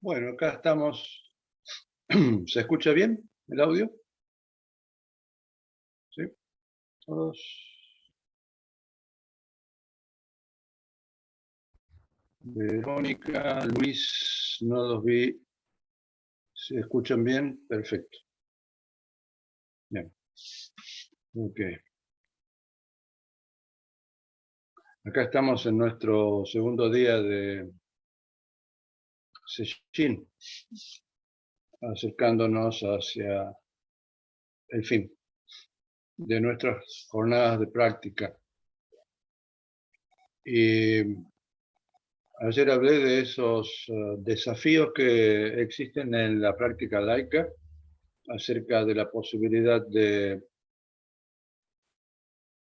Bueno, acá estamos. ¿Se escucha bien el audio? ¿Sí? Todos. Verónica, Luis, no los vi. ¿Se escuchan bien? Perfecto. Bien. Ok. Acá estamos en nuestro segundo día de Sesshin, acercándonos hacia el fin de nuestras jornadas de práctica. Y ayer hablé de esos desafíos que existen en la práctica laica, acerca de la posibilidad de,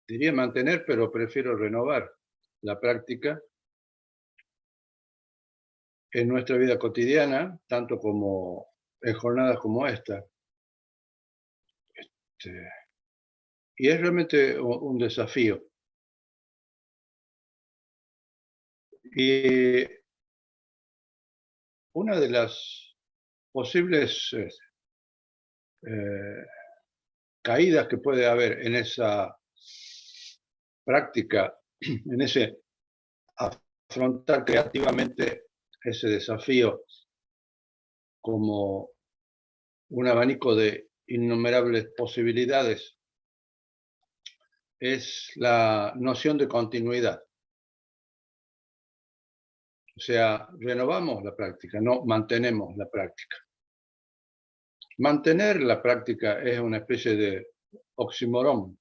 diría mantener, pero prefiero renovar la práctica en nuestra vida cotidiana, tanto como en jornadas como esta. Y es realmente un desafío. Y una de las posibles caídas que puede haber en esa práctica, en ese afrontar creativamente ese desafío como un abanico de innumerables posibilidades, es la noción de continuidad. O sea, renovamos la práctica, no mantenemos la práctica. Mantener la práctica es una especie de oxímoron,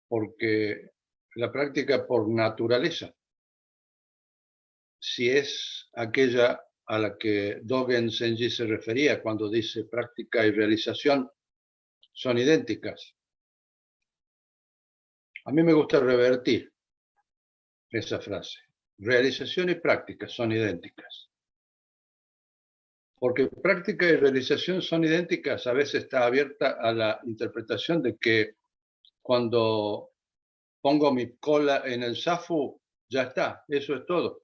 porque la práctica por naturaleza, si es aquella a la que Dogen Zenji se refería cuando dice práctica y realización son idénticas. A mí me gusta revertir esa frase. Realización y práctica son idénticas. Porque práctica y realización son idénticas, a veces está abierta a la interpretación de que cuando pongo mi cola en el zafu, ya está, eso es todo.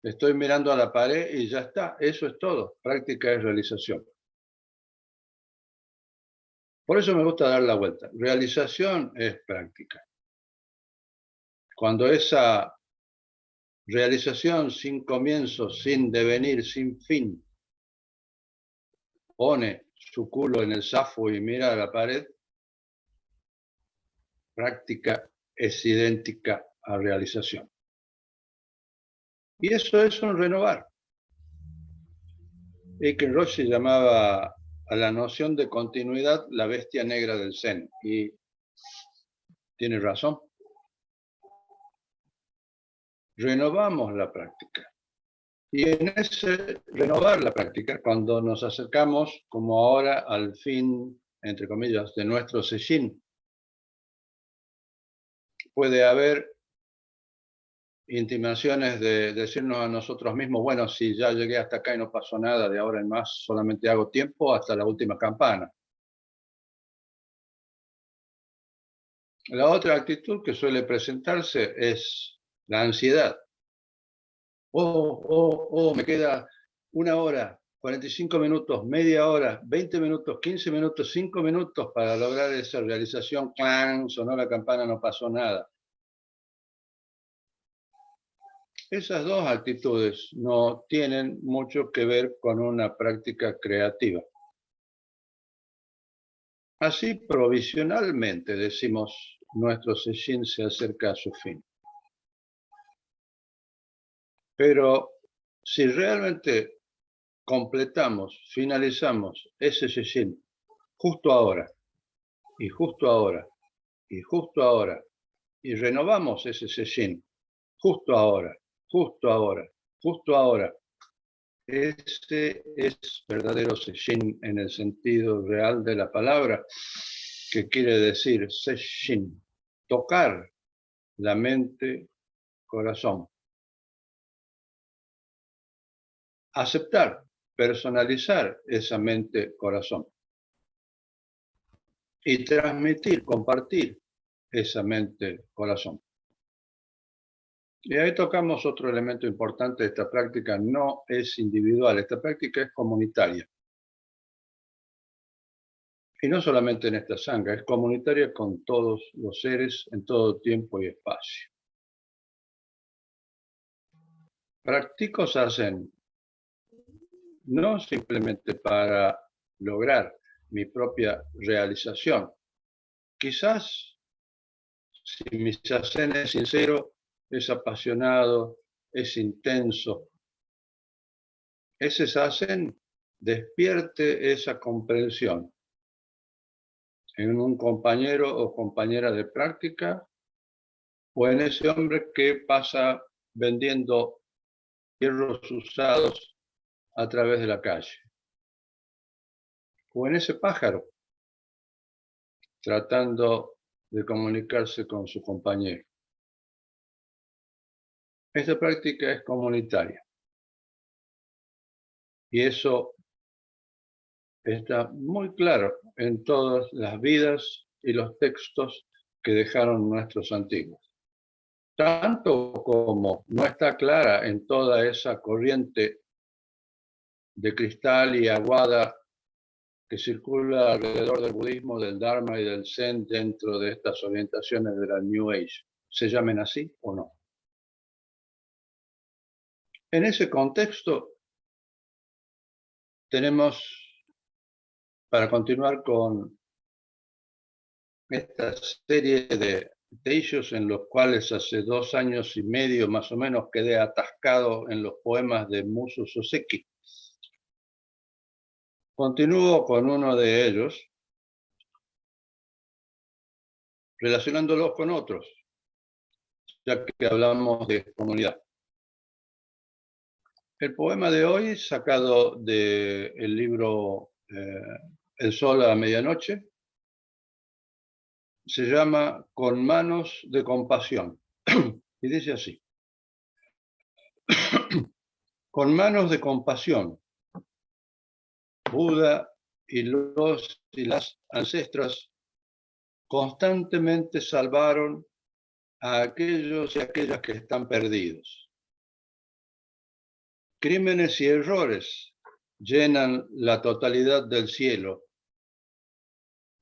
Estoy mirando a la pared y ya está, eso es todo. Práctica es realización. Por eso me gusta dar la vuelta. Realización es práctica. Cuando esa realización sin comienzo, sin devenir, sin fin, pone su culo en el zafu y mira a la pared, práctica es idéntica a realización. Y eso es un renovar. Eiken Roshi llamaba a la noción de continuidad la bestia negra del Zen. Y tiene razón. Renovamos la práctica. Y en ese renovar la práctica, cuando nos acercamos, como ahora, al fin, entre comillas, de nuestro Sesshin, puede haber intimaciones de decirnos a nosotros mismos, bueno, si ya llegué hasta acá y no pasó nada, de ahora en más solamente hago tiempo hasta la última campana. La otra actitud que suele presentarse es la ansiedad. Me queda 1 hora, 45 minutos, media hora, 20 minutos, 15 minutos, 5 minutos para lograr esa realización. ¡Clang! Sonó la campana, no pasó nada. Esas dos actitudes no tienen mucho que ver con una práctica creativa. Así, provisionalmente, decimos, nuestro Sesshin se acerca a su fin. Pero si realmente completamos, finalizamos ese Sesshin justo ahora, y justo ahora, y justo ahora, y renovamos ese Sesshin justo ahora, justo ahora, justo ahora, ese es verdadero Sesshin en el sentido real de la palabra, que quiere decir Sesshin, tocar la mente, corazón. Aceptar, personalizar esa mente, corazón. Y transmitir, compartir esa mente, corazón. Y ahí tocamos otro elemento importante de esta práctica: no es individual, esta práctica es comunitaria. Y no solamente en esta sangha, es comunitaria con todos los seres en todo tiempo y espacio. Practico Zazen no simplemente para lograr mi propia realización. Quizás, si mi Zazen es sincero, es apasionado, es intenso, ese Zazen despierte esa comprensión en un compañero o compañera de práctica, o en ese hombre que pasa vendiendo hierros usados a través de la calle, o en ese pájaro tratando de comunicarse con su compañero. Esta práctica es comunitaria y eso está muy claro en todas las vidas y los textos que dejaron nuestros antiguos. Tanto como no está clara en toda esa corriente de cristal y aguada que circula alrededor del budismo, del dharma y del zen dentro de estas orientaciones de la New Age, se llamen así o no. En ese contexto tenemos, para continuar con esta serie de issues en los cuales hace 2 años y medio más o menos quedé atascado en los poemas de Musu Soseki. Continúo con uno de ellos, relacionándolos con otros, ya que hablamos de comunidad. El poema de hoy, sacado del libro El sol a la medianoche, se llama Con manos de compasión. Y dice así: con manos de compasión, Buda y las ancestras constantemente salvaron a aquellos y aquellas que están perdidos. Crímenes y errores llenan la totalidad del cielo,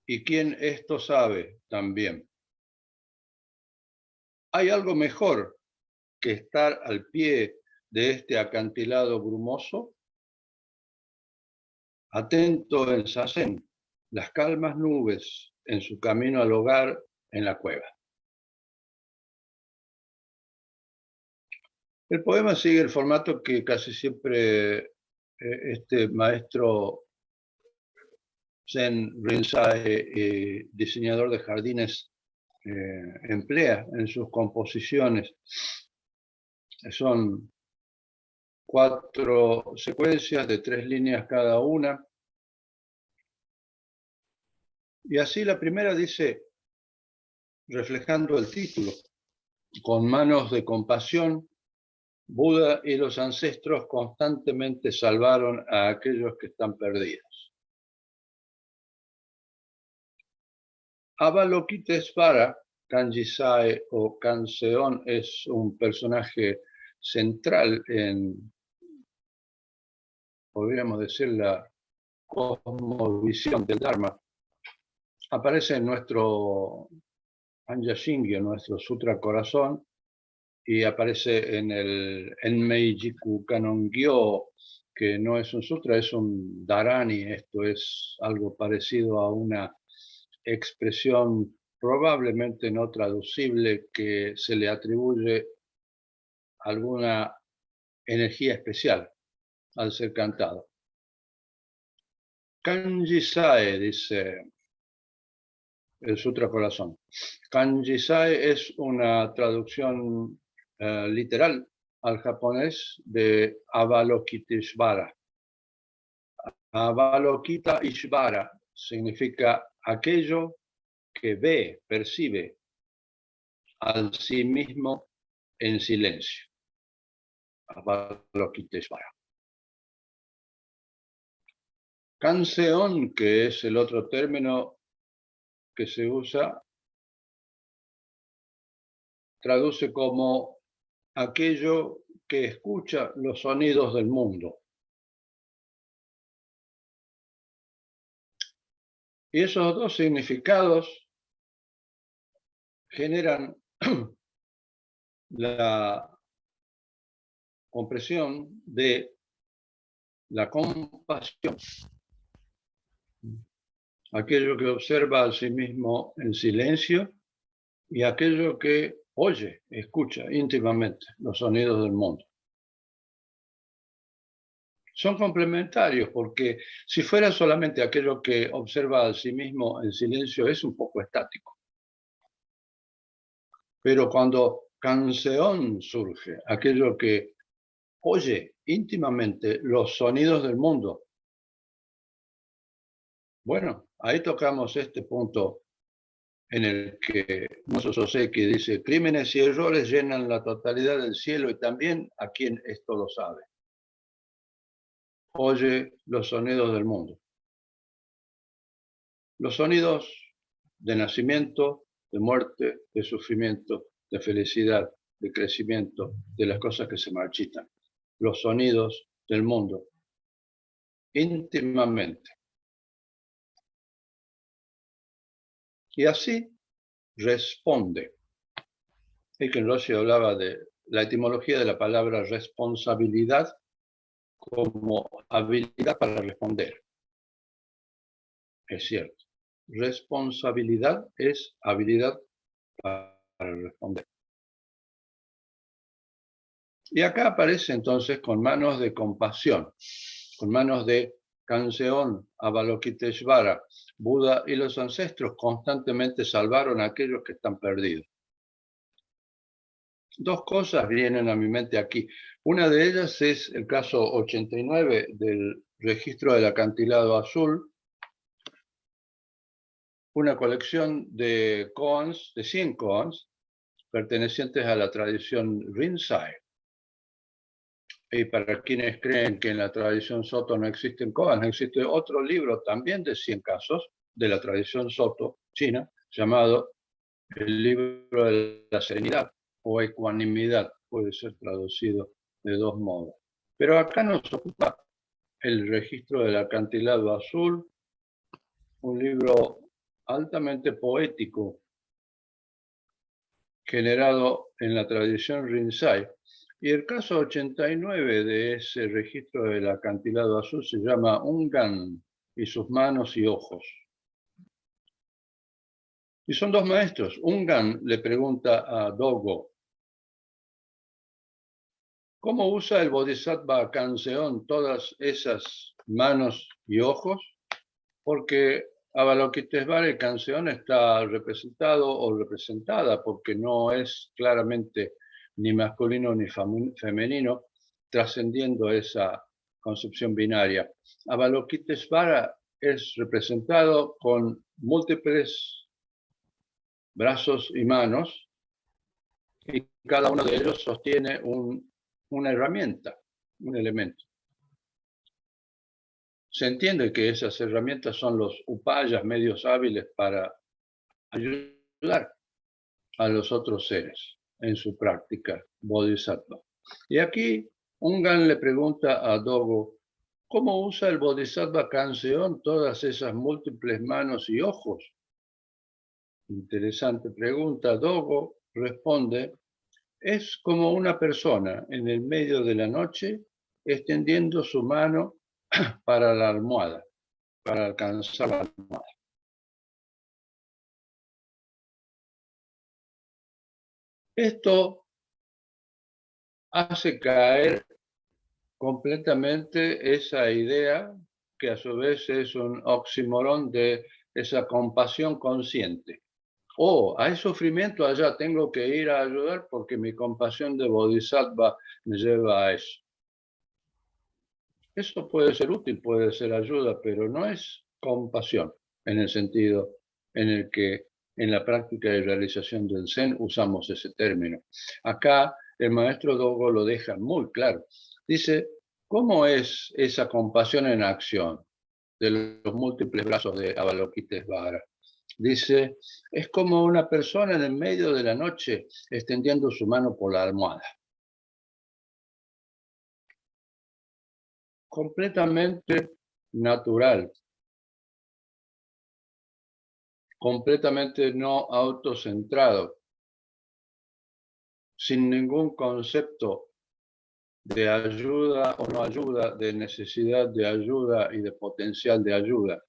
y quien esto sabe también. ¿Hay algo mejor que estar al pie de este acantilado brumoso? Atento en Zazen, las calmas nubes en su camino al hogar en la cueva. El poema sigue el formato que casi siempre este maestro Zen Rinzai, diseñador de jardines, emplea en sus composiciones. Son 4 secuencias de 3 líneas cada una. Y así la primera dice, reflejando el título: con manos de compasión, Buda y los ancestros constantemente salvaron a aquellos que están perdidos. Avalokitesvara, Kanjisae o Kanseon, es un personaje central en, podríamos decir, la cosmovisión del Dharma. Aparece en nuestro Anja-shingi, en nuestro Sutra Corazón, y aparece en el Enmei-jiku Kanon-gyo, que no es un sutra, es un dharani. Esto es algo parecido a una expresión probablemente no traducible que se le atribuye alguna energía especial al ser cantado. Kanjisae, dice el Sutra Corazón. Kanjisae es una traducción literal al japonés de Avalokiteshvara. Avalokiteshvara significa aquello que ve, percibe al sí mismo en silencio. Avalokiteshvara. Kanseon, que es el otro término que se usa, traduce como aquello que escucha los sonidos del mundo. Y esos dos significados generan la comprensión de la compasión, aquello que observa a sí mismo en silencio y aquello que oye, escucha íntimamente los sonidos del mundo. Son complementarios porque si fuera solamente aquello que observa a sí mismo en silencio es un poco estático. Pero cuando canción surge, aquello que oye íntimamente los sonidos del mundo, bueno, ahí tocamos este punto en el que Mozo Soseki dice, crímenes y errores llenan la totalidad del cielo y también a quien esto lo sabe. Oye los sonidos del mundo. Los sonidos de nacimiento, de muerte, de sufrimiento, de felicidad, de crecimiento, de las cosas que se marchitan. Los sonidos del mundo. Íntimamente. Y así responde. Eiken Rossi hablaba de la etimología de la palabra responsabilidad como habilidad para responder. Es cierto. Responsabilidad es habilidad para responder. Y acá aparece entonces con manos de compasión, con manos de Kanseon, Avalokiteshvara. Buda y los ancestros constantemente salvaron a aquellos que están perdidos. Dos cosas vienen a mi mente aquí. Una de ellas es el caso 89 del registro del acantilado azul, una colección de koans, de 100 koans, pertenecientes a la tradición Rinzai. Y para quienes creen que en la tradición Soto no existen koans, existe otro libro también de 100 casos de la tradición Soto china, llamado el libro de la serenidad o ecuanimidad, puede ser traducido de dos modos. Pero acá nos ocupa el registro del acantilado azul, un libro altamente poético generado en la tradición Rinzai. Y el caso 89 de ese registro del acantilado azul se llama Ungan y sus manos y ojos. Y son dos maestros. Ungan le pregunta a Dogo, ¿cómo usa el Bodhisattva Kanseon todas esas manos y ojos? Porque Avalokiteshvara el Kanseon está representado o representada porque no es claramente ni masculino ni femenino, trascendiendo esa concepción binaria. Avalokiteshvara es representado con múltiples brazos y manos, y cada uno de ellos sostiene una herramienta, un elemento. Se entiende que esas herramientas son los upayas, medios hábiles para ayudar a los otros seres en su práctica bodhisattva. Y aquí Ungan le pregunta a Dogo, ¿cómo usa el bodhisattva Kanseon todas esas múltiples manos y ojos? Interesante pregunta. Dogo responde, es como una persona en el medio de la noche extendiendo su mano para la almohada, para alcanzar la almohada. Esto hace caer completamente esa idea, que a su vez es un oxímoron de esa compasión consciente. Hay sufrimiento allá, tengo que ir a ayudar porque mi compasión de bodhisattva me lleva a eso. Eso puede ser útil, puede ser ayuda, pero no es compasión en el sentido en el que en la práctica de realización del Zen usamos ese término. Acá el maestro Dogo lo deja muy claro. Dice, ¿cómo es esa compasión en acción de los múltiples brazos de Avalokiteshvara? Dice, es como una persona en el medio de la noche extendiendo su mano por la almohada. completamente natural, completamente no autocentrado, sin ningún concepto de ayuda o no ayuda, de necesidad de ayuda y de potencial de ayuda.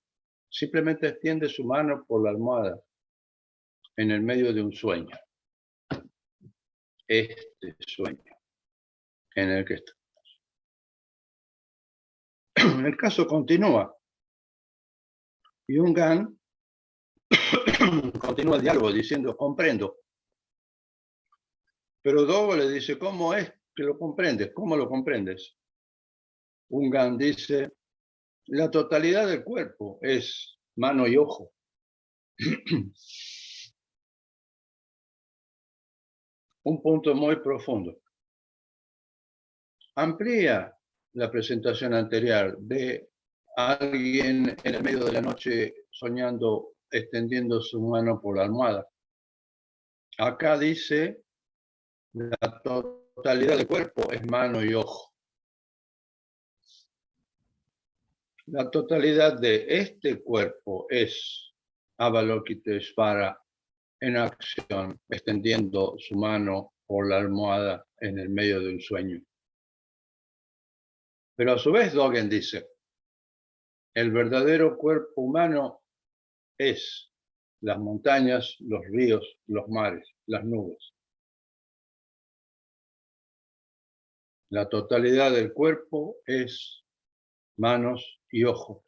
Simplemente extiende su mano por la almohada en el medio de un sueño. Este sueño en el que está. El caso continúa. Jung-Gan continúa el diálogo diciendo, comprendo. Pero Dogo le dice, ¿cómo es que lo comprendes? ¿Cómo lo comprendes? Jung-Gan dice, la totalidad del cuerpo es mano y ojo. Un punto muy profundo. Amplía la presentación anterior de alguien en el medio de la noche soñando, extendiendo su mano por la almohada. Acá dice, la totalidad del cuerpo es mano y ojo. La totalidad de este cuerpo es Avalokiteshvara en acción, extendiendo su mano por la almohada en el medio de un sueño. Pero a su vez Dogen dice, el verdadero cuerpo humano es las montañas, los ríos, los mares, las nubes. La totalidad del cuerpo es manos y ojos.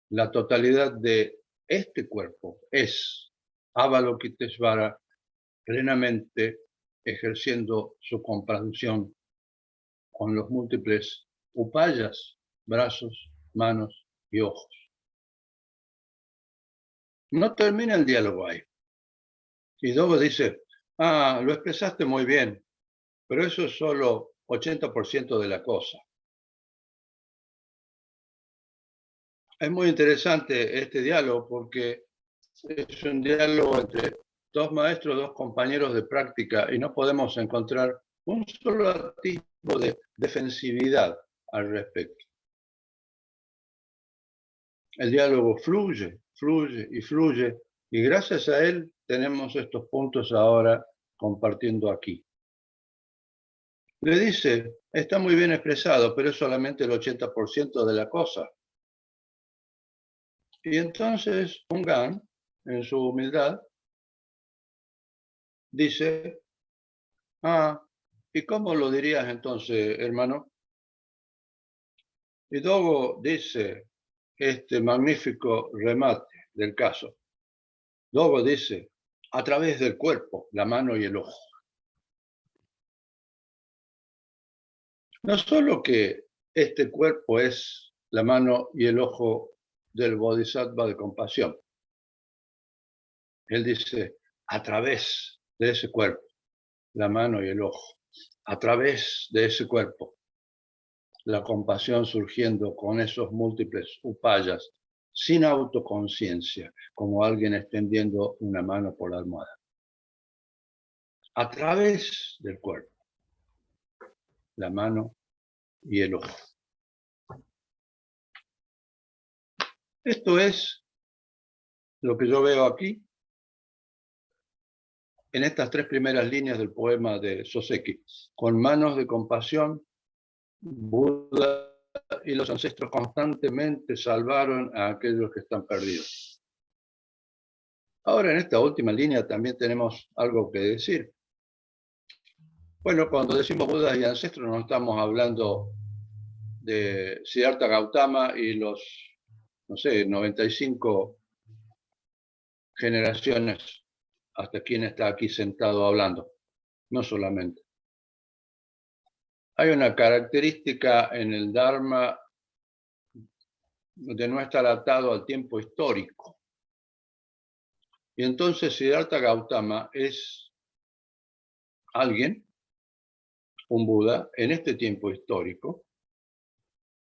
La totalidad de este cuerpo es Avalokiteshvara plenamente ejerciendo su comprensión con los múltiples upayas, brazos, manos y ojos. No termina el diálogo ahí. Y Dogo dice, lo expresaste muy bien, pero eso es solo 80% de la cosa. Es muy interesante este diálogo porque es un diálogo entre dos maestros, dos compañeros de práctica y no podemos encontrar un solo tipo de defensividad al respecto. El diálogo fluye, fluye y fluye y gracias a él tenemos estos puntos ahora compartiendo aquí. Le dice, está muy bien expresado, pero es solamente el 80% de la cosa. Y entonces Jung-Gan, en su humildad, dice, ¿y cómo lo dirías entonces, hermano? Y Dogo dice este magnífico remate del caso. Dogo dice, a través del cuerpo, la mano y el ojo. No solo que este cuerpo es la mano y el ojo del Bodhisattva de compasión. Él dice, a través de ese cuerpo, la mano y el ojo, a través de ese cuerpo, la compasión surgiendo con esos múltiples upayas, sin autoconciencia, como alguien extendiendo una mano por la almohada. A través del cuerpo, la mano y el ojo. Esto es lo que yo veo aquí, en estas tres primeras líneas del poema de Soseki. Con manos de compasión, Buda y los ancestros constantemente salvaron a aquellos que están perdidos. Ahora, en esta última línea también tenemos algo que decir. Bueno, cuando decimos Buda y ancestros no estamos hablando de Siddhartha Gautama y los, 95 generaciones hasta quien está aquí sentado hablando. No solamente. Hay una característica en el Dharma de no estar atado al tiempo histórico. Y entonces Siddhartha Gautama es alguien, un Buda, en este tiempo histórico,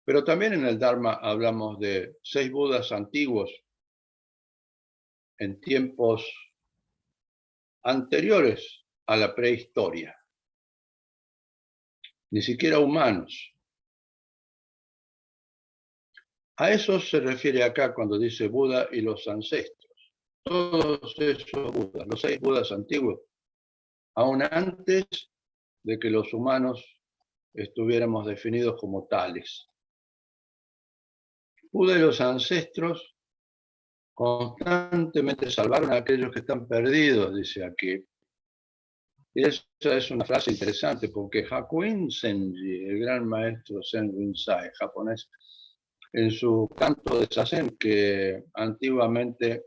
pero también en el Dharma hablamos de 6 Budas antiguos en tiempos anteriores a la prehistoria, ni siquiera humanos. A eso se refiere acá cuando dice Buda y los ancestros. Todos esos Budas, los 6 Budas antiguos, aún antes de que los humanos estuviéramos definidos como tales. Buda y los ancestros constantemente salvaron a aquellos que están perdidos, dice aquí. Y esa es una frase interesante porque Hakuin Senji, el gran maestro Zen Rinzai japonés, en su canto de Zazen, que antiguamente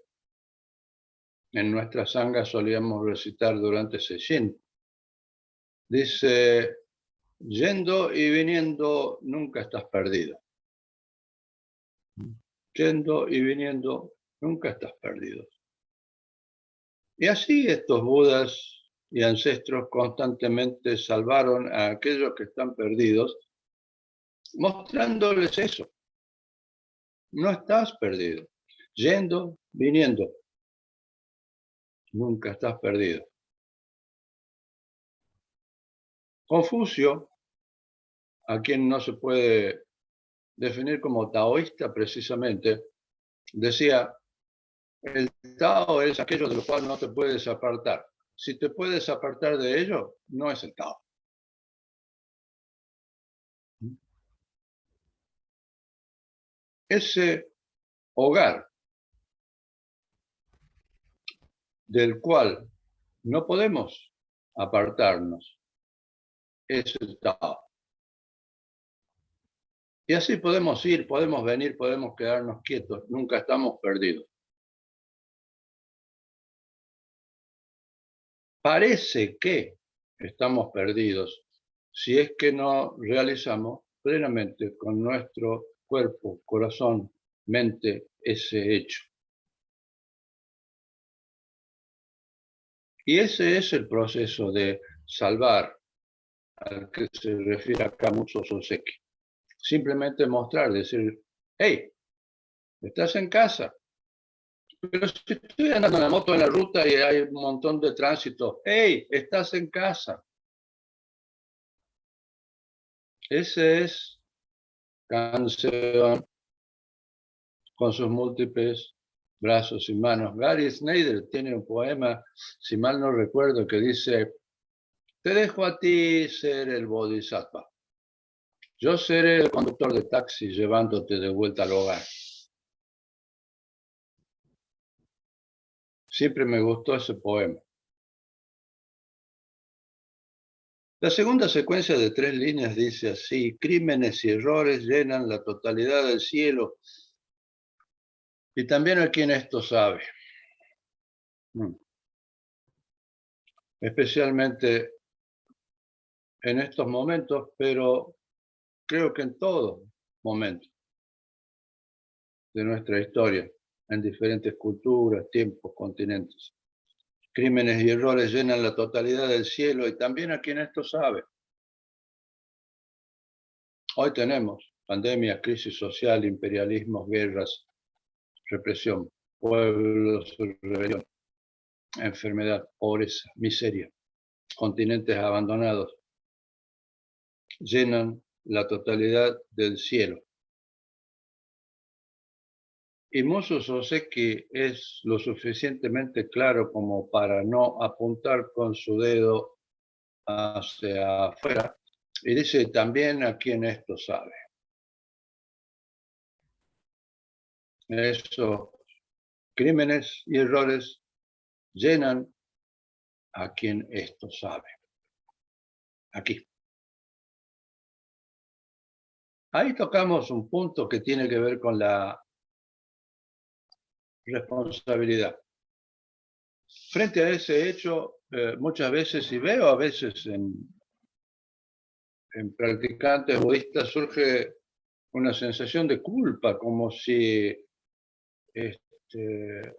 en nuestra sangha solíamos recitar durante Sesshin, dice: yendo y viniendo nunca estás perdido. Yendo y viniendo nunca estás perdido. Y así estos Budas y ancestros constantemente salvaron a aquellos que están perdidos, mostrándoles eso. No estás perdido. Yendo, viniendo, nunca estás perdido. Confucio, a quien no se puede definir como taoísta precisamente, decía: el Tao es aquello de lo cual no te puedes apartar. Si te puedes apartar de ello, no es el Tao. Ese hogar del cual no podemos apartarnos es el Tao. Y así podemos ir, podemos venir, podemos quedarnos quietos, nunca estamos perdidos. Parece que estamos perdidos si es que no realizamos plenamente con nuestro cuerpo, corazón, mente ese hecho. Y ese es el proceso de salvar al que se refiere acá Musho Soseki. Simplemente mostrar, decir: hey, estás en casa. Pero si estoy andando en la moto en la ruta y hay un montón de tránsito, hey, estás en casa. Ese es Kanzeon con sus múltiples brazos y manos. Gary Snyder tiene un poema, si mal no recuerdo, que dice: te dejo a ti ser el bodhisattva. Yo seré el conductor de taxi llevándote de vuelta al hogar. Siempre me gustó ese poema. La segunda secuencia de 3 líneas dice así: crímenes y errores llenan la totalidad del cielo, y también a quien esto sabe. Especialmente en estos momentos, pero creo que en todo momento de nuestra historia, en diferentes culturas, tiempos, continentes. Crímenes y errores llenan la totalidad del cielo, y también a quien esto sabe. Hoy tenemos pandemias, crisis social, imperialismos, guerras, represión, pueblos, rebelión, enfermedad, pobreza, miseria, continentes abandonados. Llenan la totalidad del cielo. Y Musho Soseki es lo suficientemente claro como para no apuntar con su dedo hacia afuera, y dice: también a quien esto sabe. Esos crímenes y errores llenan a quien esto sabe. Aquí. Ahí tocamos un punto que tiene que ver con la responsabilidad. Frente a ese hecho, muchas veces, y veo a veces en practicantes budistas, surge una sensación de culpa, como si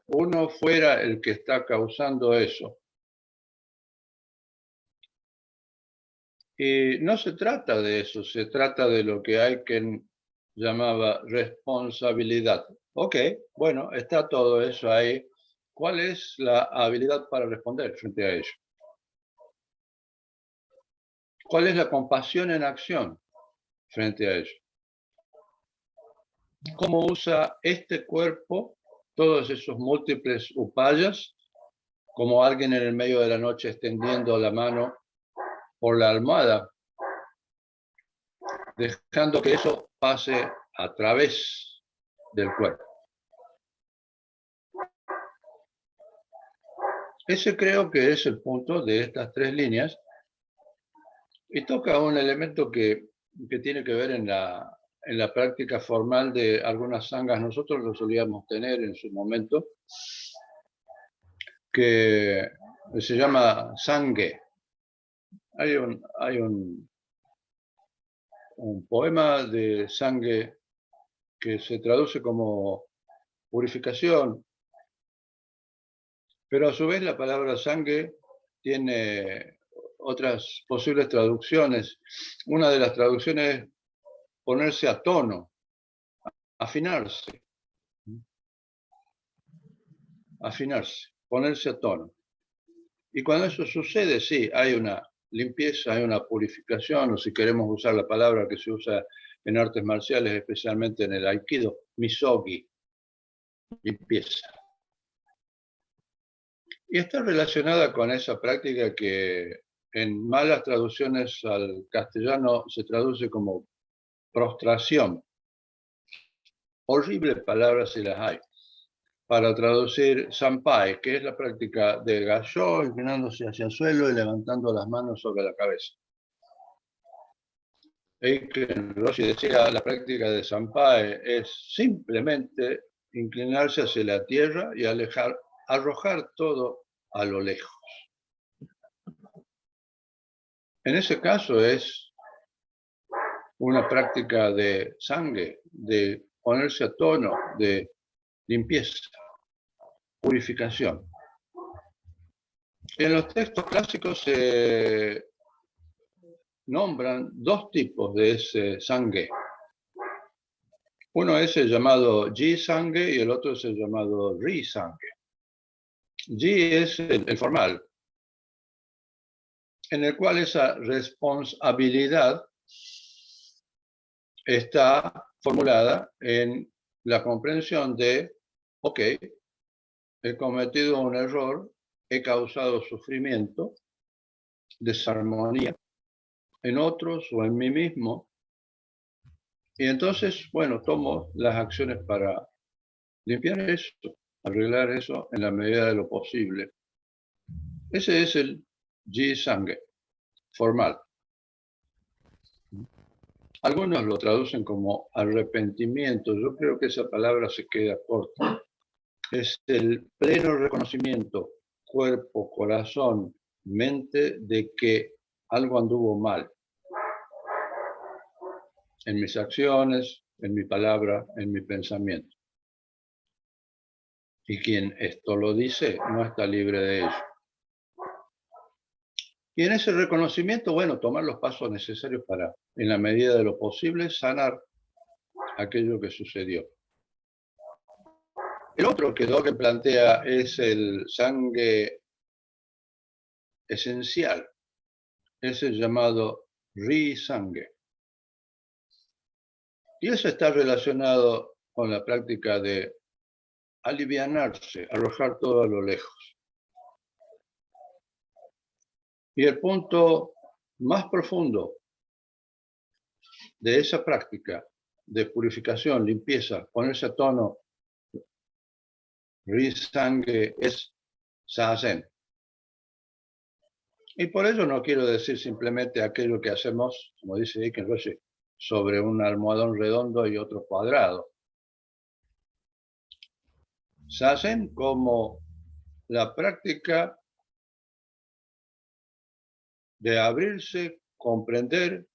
uno fuera el que está causando eso. Y no se trata de eso, se trata de lo que Aiken llamaba responsabilidad. Ok, bueno, está todo eso ahí. ¿Cuál es la habilidad para responder frente a ello? ¿Cuál es la compasión en acción frente a ello? cómo usa este cuerpo todos esos múltiples upayas, como alguien en el medio de la noche extendiendo la mano por la almohada, dejando que eso pase a través del cuerpo. Ese creo que es el punto de estas tres líneas y toca un elemento que tiene que ver en la práctica formal de algunas sangas. Nosotros lo solíamos tener en su momento, que se llama sangue. Hay un poema de sangue que se traduce como purificación, pero a su vez la palabra sangue tiene otras posibles traducciones. Una de las traducciones es ponerse a tono, afinarse, ponerse a tono. Y cuando eso sucede, sí, hay una limpieza, hay una purificación, o si queremos usar la palabra que se usa en artes marciales, especialmente en el aikido, misogi, limpieza. Y está relacionada con esa práctica que en malas traducciones al castellano se traduce como prostración. Horrible palabra si las hay. Para traducir sampai, que es la práctica de gassho, inclinándose hacia el suelo y levantando las manos sobre la cabeza. Eiken Roshi decía, la práctica de sampai es simplemente inclinarse hacia la tierra y arrojar todo a lo lejos. En ese caso es una práctica de sangue, de ponerse a tono, de limpieza, purificación. En los textos clásicos se nombran dos tipos de ese sangue. Uno es el llamado ji-sangue y el otro es el llamado ri-sangue. Ji es el formal, en el cual esa responsabilidad está formulada en la comprensión de, ok, he cometido un error, he causado sufrimiento, desarmonía en otros o en mí mismo, y entonces, bueno, tomo las acciones para limpiar eso, arreglar eso en la medida de lo posible. Ese es el ji-sangue formal. Algunos lo traducen como arrepentimiento. Yo creo que esa palabra se queda corta. Es el pleno reconocimiento, cuerpo, corazón, mente, de que algo anduvo mal. En mis acciones, en mi palabra, en mi pensamiento. Y quien esto lo dice no está libre de ello. Y en ese reconocimiento, bueno, tomar los pasos necesarios para, en la medida de lo posible, sanar aquello que sucedió. El otro que Dogen plantea es el sangue esencial, es el llamado ri-sangue. Y eso está relacionado con la práctica de alivianarse, arrojar todo a lo lejos. Y el punto más profundo de esa práctica de purificación, limpieza, ponerse a tono, ri-sangue, es zazen. Y por ello no quiero decir simplemente aquello que hacemos, como dice Eiken Roshi, sobre un almohadón redondo y otro cuadrado. Zazen como la práctica de abrirse, comprender,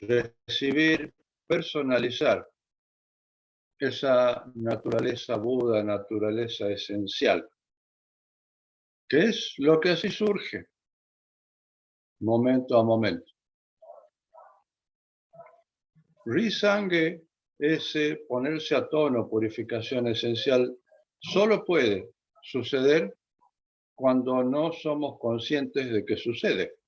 recibir, personalizar esa naturaleza Buda, naturaleza esencial, que es lo que así surge, momento a momento. Ri-sangue, ese ponerse a tono, purificación esencial, solo puede suceder cuando no somos conscientes de que sucede.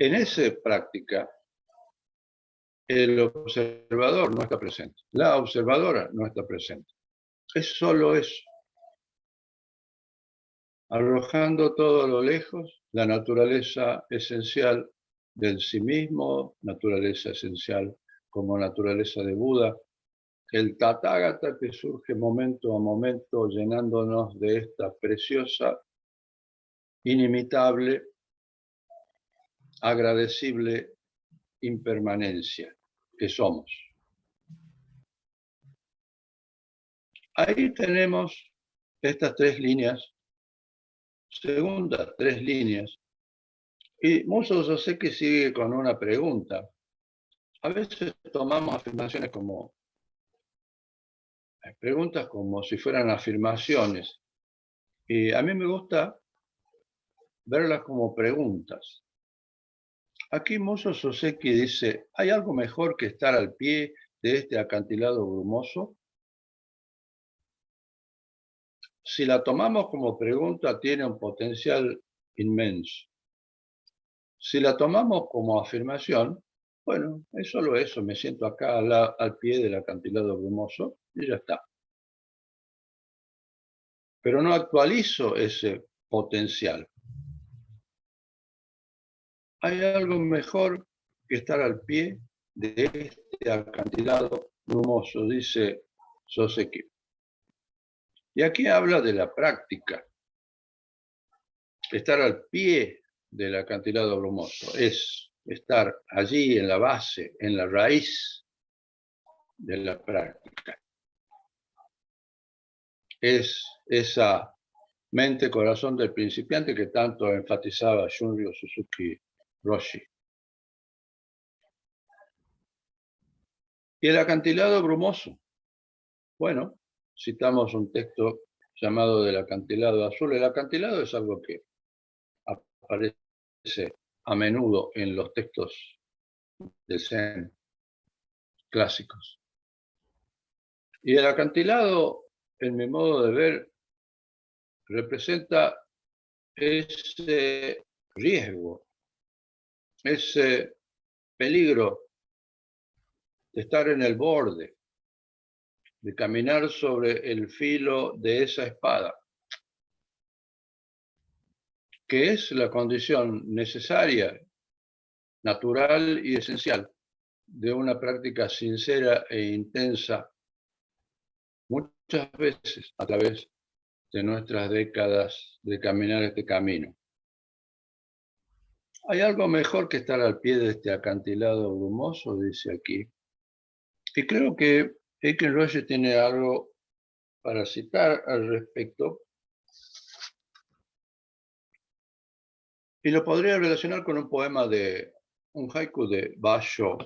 En esa práctica, el observador no está presente, la observadora no está presente. Es solo eso. Arrojando todo a lo lejos, la naturaleza esencial del sí mismo, naturaleza esencial como naturaleza de Buda, el Tathagata que surge momento a momento llenándonos de esta preciosa, inimitable, agradecible impermanencia que somos. Ahí tenemos estas tres líneas, segundas tres líneas, y Muso Soseki sigue con una pregunta. A veces tomamos afirmaciones como preguntas como si fueran afirmaciones, y a mí me gusta verlas como preguntas. Aquí Muso Soseki dice, ¿hay algo mejor que estar al pie de este acantilado brumoso? Si la tomamos como pregunta, tiene un potencial inmenso. Si la tomamos como afirmación, bueno, es solo eso, me siento acá al pie del acantilado brumoso y ya está. Pero no actualizo ese potencial. Hay algo mejor que estar al pie de este acantilado brumoso, dice Soseki. Y aquí habla de la práctica. Estar al pie del acantilado brumoso es estar allí en la base, en la raíz de la práctica. Es esa mente, corazón del principiante que tanto enfatizaba Shunryu Suzuki Roshi. Y el acantilado brumoso. Bueno, citamos un texto llamado del acantilado azul. El acantilado es algo que aparece a menudo en los textos del Zen clásicos. Y el acantilado, en mi modo de ver, representa ese riesgo, ese peligro de estar en el borde, de caminar sobre el filo de esa espada, que es la condición necesaria, natural y esencial de una práctica sincera e intensa, muchas veces a través de nuestras décadas de caminar este camino. Hay algo mejor que estar al pie de este acantilado brumoso, dice aquí. Y creo que Eiken Roshi tiene algo para citar al respecto. Y lo podría relacionar con un poema de un haiku de Basho.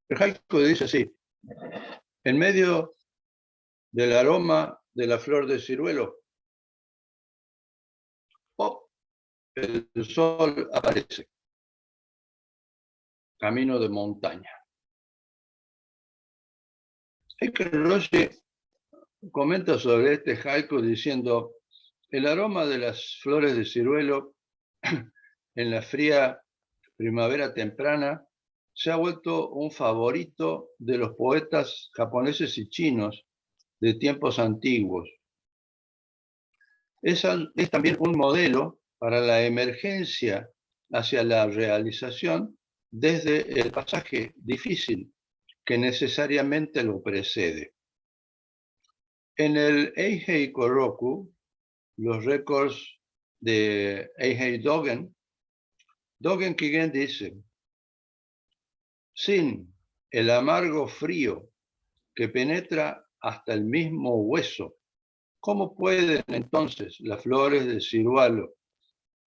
El haiku dice así: en medio del aroma de la flor de ciruelo, ¡pop!, el sol aparece, camino de montaña. Eiken Roshi comenta sobre este haiku diciendo: el aroma de las flores de ciruelo en la fría primavera temprana se ha vuelto un favorito de los poetas japoneses y chinos de tiempos antiguos. Es también un modelo para la emergencia hacia la realización desde el pasaje difícil que necesariamente lo precede. En el Eihei Koroku, los récords de Eihei Dogen, Dogen Kigen dice: sin el amargo frío que penetra hasta el mismo hueso, ¿cómo pueden entonces las flores de ciruelo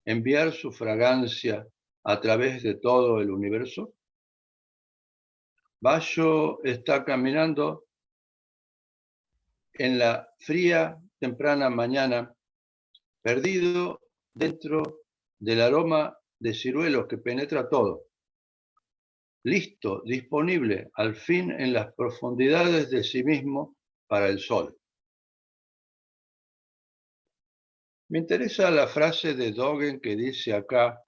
enviar su fragancia a través de todo el universo? Basho está caminando en la fría, temprana mañana, perdido dentro del aroma de ciruelos que penetra todo, listo, disponible al fin en las profundidades de sí mismo para el sol. Me interesa la frase de Dogen que dice acá: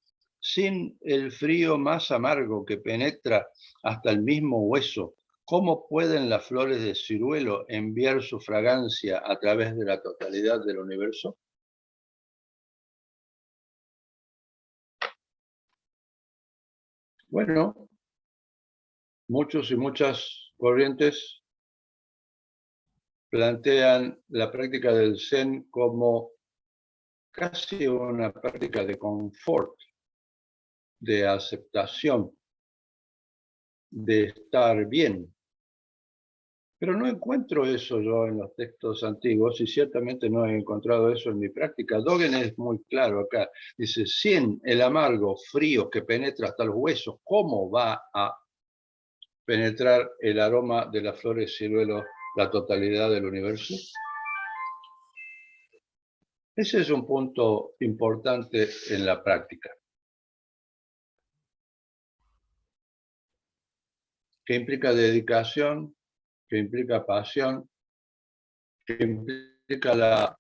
sin el frío más amargo que penetra hasta el mismo hueso, ¿cómo pueden las flores de ciruelo enviar su fragancia a través de la totalidad del universo? Bueno, muchos y muchas corrientes plantean la práctica del Zen como casi una práctica de confort, de aceptación, de estar bien. Pero no encuentro eso yo en los textos antiguos y ciertamente no he encontrado eso en mi práctica. Dogen es muy claro acá. Dice, sin el amargo frío que penetra hasta los huesos, ¿cómo va a penetrar el aroma de las flores ciruelo la totalidad del universo? Ese es un punto importante en la práctica, que implica dedicación, que implica pasión, que implica la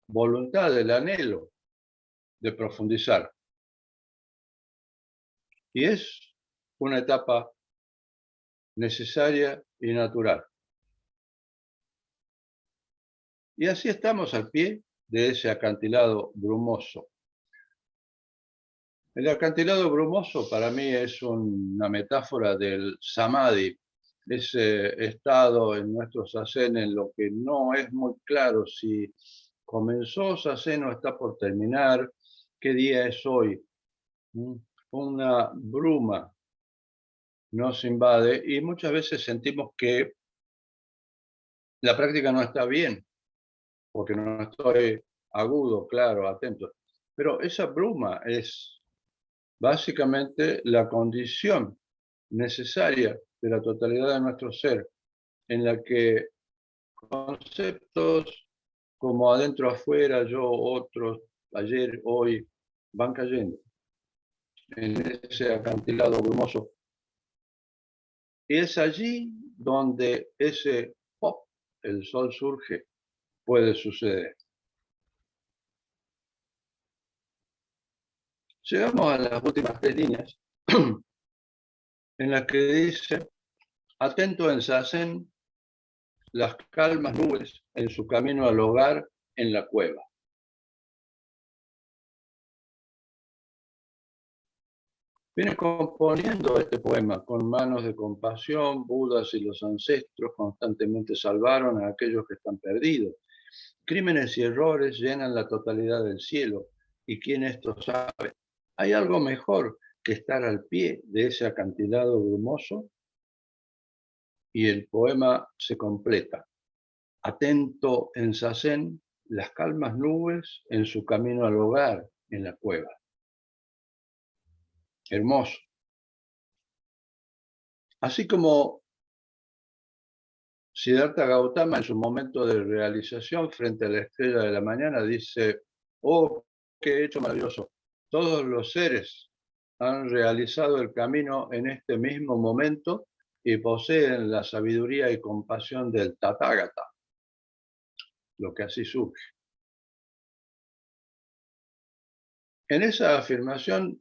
voluntad, el anhelo de profundizar. Y es una etapa necesaria y natural. Y así estamos al pie de ese acantilado brumoso. El acantilado brumoso para mí es una metáfora del samadhi, ese estado en nuestro zazen en lo que no es muy claro si comenzó zazen o está por terminar, qué día es hoy. Una bruma nos invade y muchas veces sentimos que la práctica no está bien, porque no estoy agudo, claro, atento. Pero esa bruma es básicamente la condición necesaria de la totalidad de nuestro ser, en la que conceptos como adentro, afuera, yo, otros, ayer, hoy, van cayendo en ese acantilado brumoso. Y es allí donde ese pop, el sol surge, puede suceder. Llegamos a las últimas 3 líneas, en las que dice, atento en Sazen, las calmas nubes en su camino al hogar en la cueva. Viene componiendo este poema con manos de compasión. Budas y los ancestros constantemente salvaron a aquellos que están perdidos. Crímenes y errores llenan la totalidad del cielo. ¿Y quién esto sabe? ¿Hay algo mejor que estar al pie de ese acantilado brumoso? Y el poema se completa. Atento en Sazen, las calmas nubes en su camino al hogar en la cueva. Hermoso. Así como Siddhartha Gautama en su momento de realización frente a la estrella de la mañana dice, oh, qué hecho maravilloso. Todos los seres han realizado el camino en este mismo momento y poseen la sabiduría y compasión del Tathagata, lo que así surge. En esa afirmación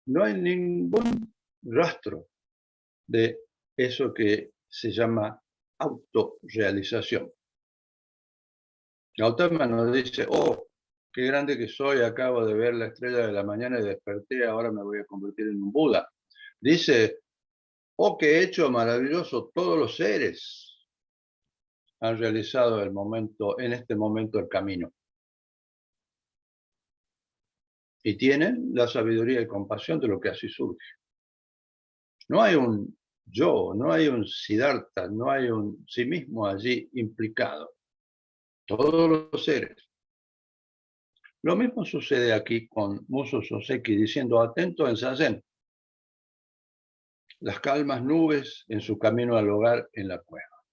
no hay ningún rastro de eso que se llama autorrealización. Gautama nos dice, oh, qué grande que soy, acabo de ver la estrella de la mañana y desperté, ahora me voy a convertir en un Buda. Dice, oh, qué hecho maravilloso, todos los seres han realizado en este momento el camino. Y tienen la sabiduría y compasión de lo que así surge. No hay un yo, no hay un Siddhartha, no hay un sí mismo allí implicado. Todos los seres. Lo mismo sucede aquí con Muso Soseki diciendo, atento en Zazen, las calmas nubes en su camino al hogar en la cueva.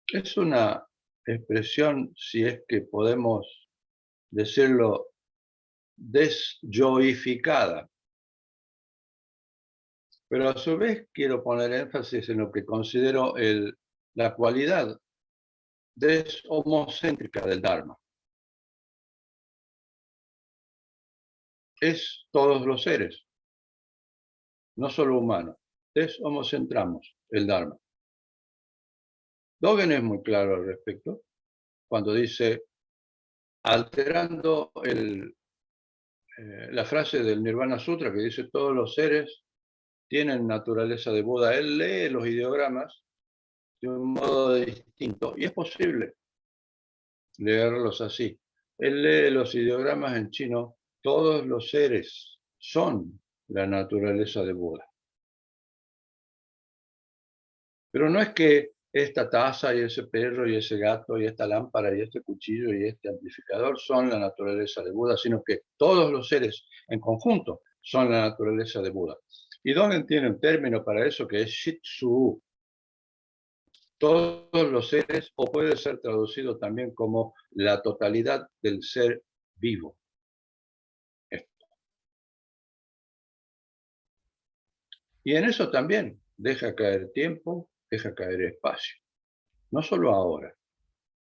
Es una expresión, si es que podemos decirlo, desyoificada. Pero a su vez quiero poner énfasis en lo que considero la cualidad deshomocéntrica del Dharma. es todos los seres, no solo humanos. Es homocentramos el Dharma. Dogen es muy claro al respecto cuando dice, alterando la frase del Nirvana Sutra que dice todos los seres tienen naturaleza de Buda. Él lee los ideogramas de un modo distinto y es posible leerlos así. Él lee los ideogramas en chino, todos los seres son la naturaleza de Buda. Pero no es que esta taza y ese perro y ese gato y esta lámpara y este cuchillo y este amplificador son la naturaleza de Buda, sino que todos los seres en conjunto son la naturaleza de Buda. Y Dogen tiene un término para eso que es Shitsu. Todos los seres, o puede ser traducido también como la totalidad del ser vivo. Y en eso también deja caer tiempo, deja caer espacio. No solo ahora,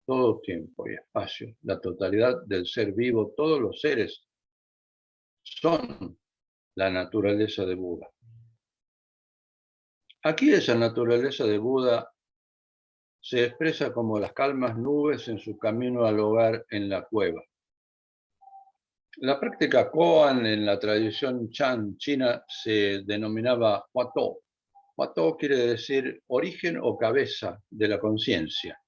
todo tiempo y espacio, la totalidad del ser vivo, todos los seres son la naturaleza de Buda. Aquí esa naturaleza de Buda se expresa como las calmas nubes en su camino al hogar en la cueva. La práctica Koan en la tradición Chan china se denominaba Huatou. Huatou quiere decir origen o cabeza de la conciencia.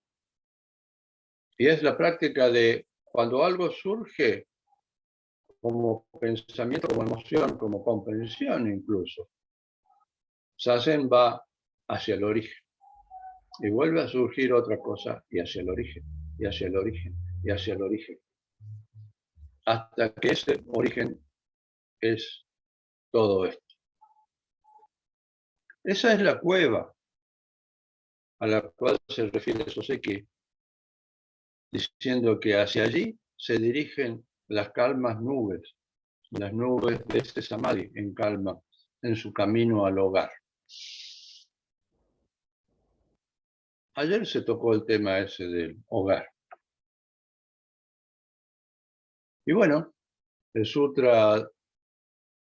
Y es la práctica de cuando algo surge como pensamiento, como emoción, como comprensión incluso, Zazen va hacia el origen y vuelve a surgir otra cosa y hacia el origen, y hacia el origen, y hacia el origen, hasta que ese origen es todo esto. Esa es la cueva a la cual se refiere Soseki, diciendo que hacia allí se dirigen las calmas nubes, las nubes de este samadhi en calma, en su camino al hogar. Ayer se tocó el tema ese del hogar. Y bueno, el Sutra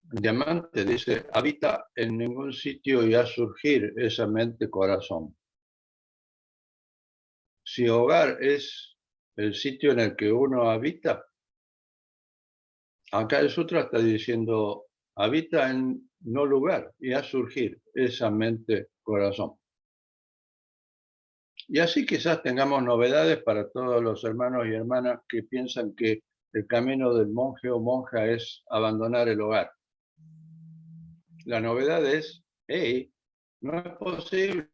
Diamante dice, habita en ningún sitio y a surgir esa mente-corazón. Si hogar es el sitio en el que uno habita, acá el Sutra está diciendo, habita en no lugar y a surgir esa mente-corazón. Y así quizás tengamos novedades para todos los hermanos y hermanas que piensan que el camino del monje o monja es abandonar el hogar. La novedad es, hey, no es posible.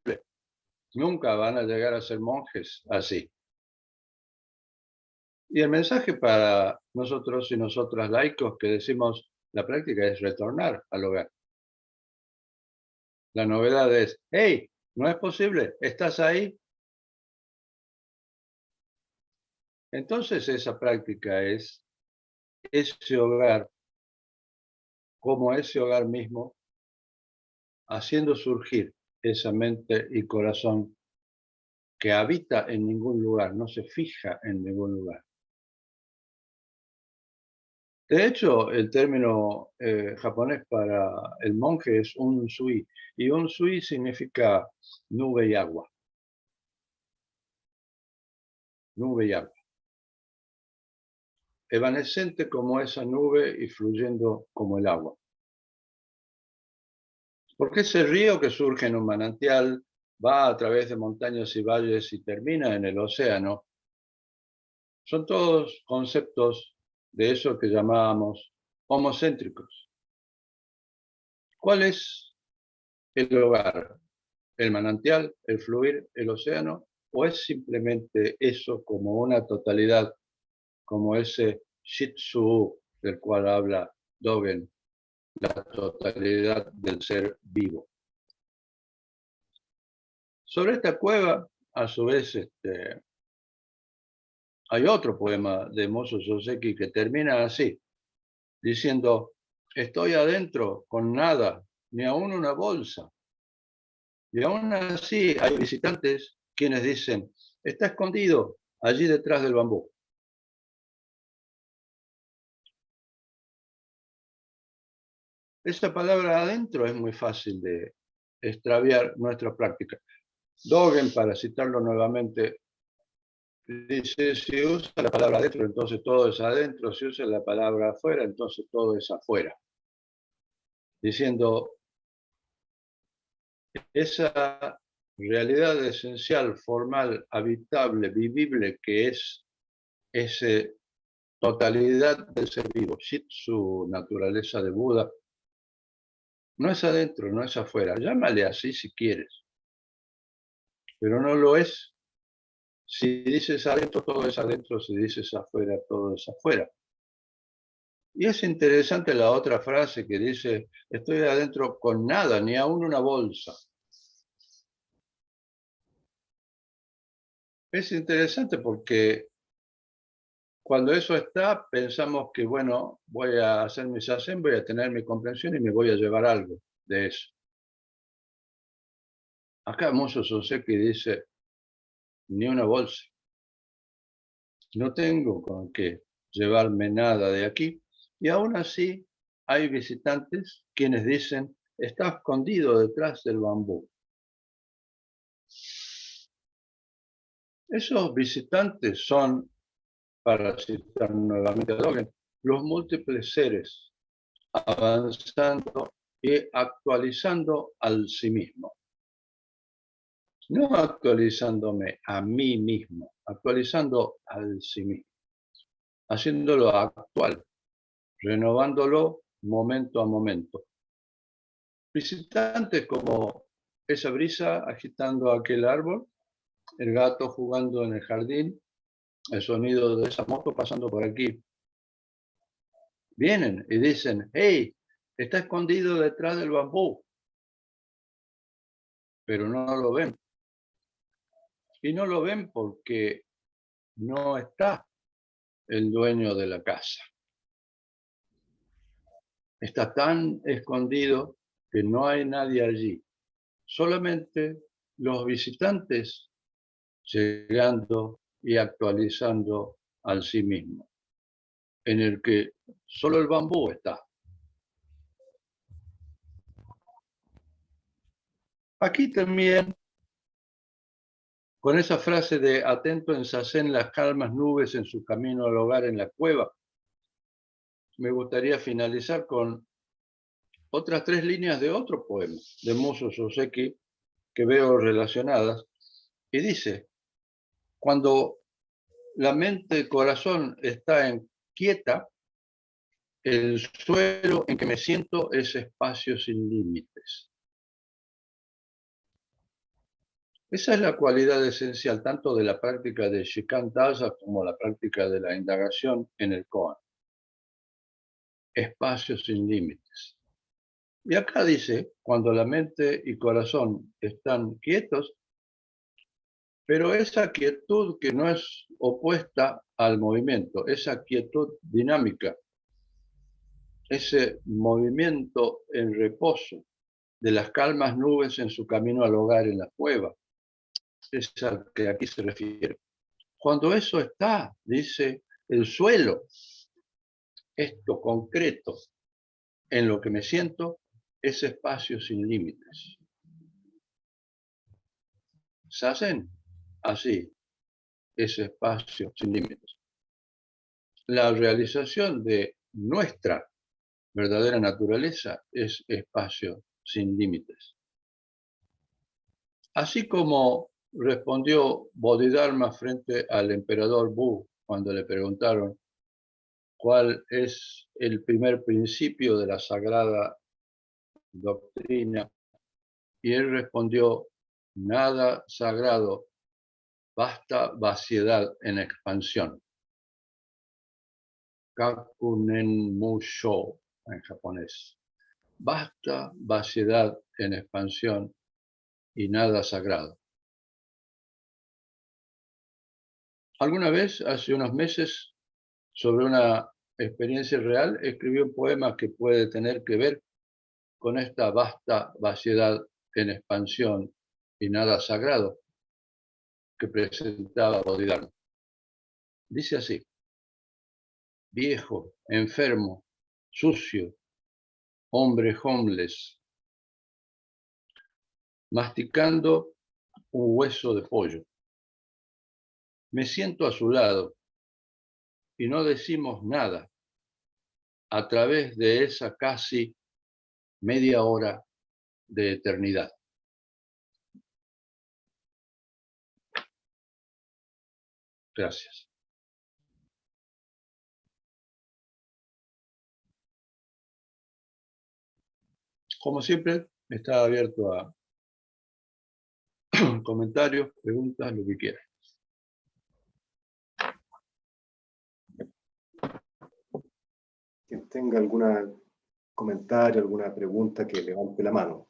Nunca van a llegar a ser monjes así. Y el mensaje para nosotros y nosotras laicos que decimos la práctica es retornar al hogar. La novedad es, hey, no es posible, ¿estás ahí? Entonces esa práctica es ese hogar, como ese hogar mismo, haciendo surgir esa mente y corazón que habita en ningún lugar, no se fija en ningún lugar. De hecho, el término japonés para el monje es un-sui, y un-sui significa nube y agua. Nube y agua. Evanescente como esa nube y fluyendo como el agua. Porque ese río que surge en un manantial va a través de montañas y valles y termina en el océano. Son todos conceptos de eso que llamábamos homocéntricos. ¿Cuál es el hogar? ¿El manantial, el fluir, el océano? ¿O es simplemente eso como una totalidad, como ese Shitsu del cual habla Dogen, la totalidad del ser vivo? Sobre esta cueva, a su vez, hay otro poema de Mozo Soseki que termina así, diciendo, estoy adentro con nada, ni aún una bolsa. Y aún así hay visitantes quienes dicen, está escondido allí detrás del bambú. esa palabra adentro es muy fácil de extraviar nuestra práctica. Dogen, para citarlo nuevamente, dice, si usa la palabra adentro, entonces todo es adentro; si usa la palabra afuera, entonces todo es afuera. Diciendo, esa realidad esencial, formal, habitable, vivible, que es esa totalidad del ser vivo, su naturaleza de Buda, no es adentro, no es afuera. Llámale así si quieres, pero no lo es. Si dices adentro, todo es adentro; si dices afuera, todo es afuera. Y es interesante la otra frase que dice, estoy adentro con nada, ni aún una bolsa. Es interesante porque cuando eso está, pensamos que, bueno, voy a hacer mi zazen, voy a tener mi comprensión y me voy a llevar algo de eso. Acá Muso Soseki dice, ni una bolsa. No tengo con qué llevarme nada de aquí. Y aún así hay visitantes quienes dicen, está escondido detrás del bambú. Esos visitantes son, para citar nuevamente a Dogen, los múltiples seres avanzando y actualizando al sí mismo. No actualizándome a mí mismo, actualizando al sí mismo, haciéndolo actual, renovándolo momento a momento. Visitantes como esa brisa agitando aquel árbol, el gato jugando en el jardín, el sonido de esa moto pasando por aquí. Vienen y dicen, hey, está escondido detrás del bambú, pero no lo ven. Y no lo ven porque no está el dueño de la casa. Está tan escondido que no hay nadie allí. Solamente los visitantes llegando y actualizando al sí mismo, en el que solo el bambú está. Aquí también, con esa frase de atento en zazen las calmas nubes en su camino al hogar en la cueva, me gustaría finalizar con otras 3 líneas de otro poema de Muso Soseki que veo relacionadas, y dice, cuando la mente y corazón está en quieta, el suelo en que me siento es espacio sin límites. Esa es la cualidad esencial tanto de la práctica de Shikan Taza como la práctica de la indagación en el Koan. Espacio sin límites. Y acá dice, cuando la mente y corazón están quietos, pero esa quietud que no es opuesta al movimiento, esa quietud dinámica, ese movimiento en reposo de las calmas nubes en su camino al hogar en la cueva, es al que aquí se refiere. Cuando eso está, dice, el suelo, esto concreto, en lo que me siento, es espacio sin límites. Zazen, así, ese espacio sin límites. La realización de nuestra verdadera naturaleza es espacio sin límites. Así como respondió Bodhidharma frente al emperador Bu cuando le preguntaron cuál es el primer principio de la sagrada doctrina, y él respondió, nada sagrado, basta vaciedad en expansión. Kakunen Musho en japonés. Basta vaciedad en expansión y nada sagrado. Alguna vez, hace unos meses, sobre una experiencia real, escribí un poema que puede tener que ver con esta vasta vaciedad en expansión y nada sagrado que presentaba Bodhidharma. Dice así, viejo, enfermo, sucio, hombre homeless, masticando un hueso de pollo. Me siento a su lado y no decimos nada a través de esa casi media hora de eternidad. Gracias. Como siempre, está abierto a comentarios, preguntas, lo que quieran. Quien tenga algún comentario, alguna pregunta, que levante la mano.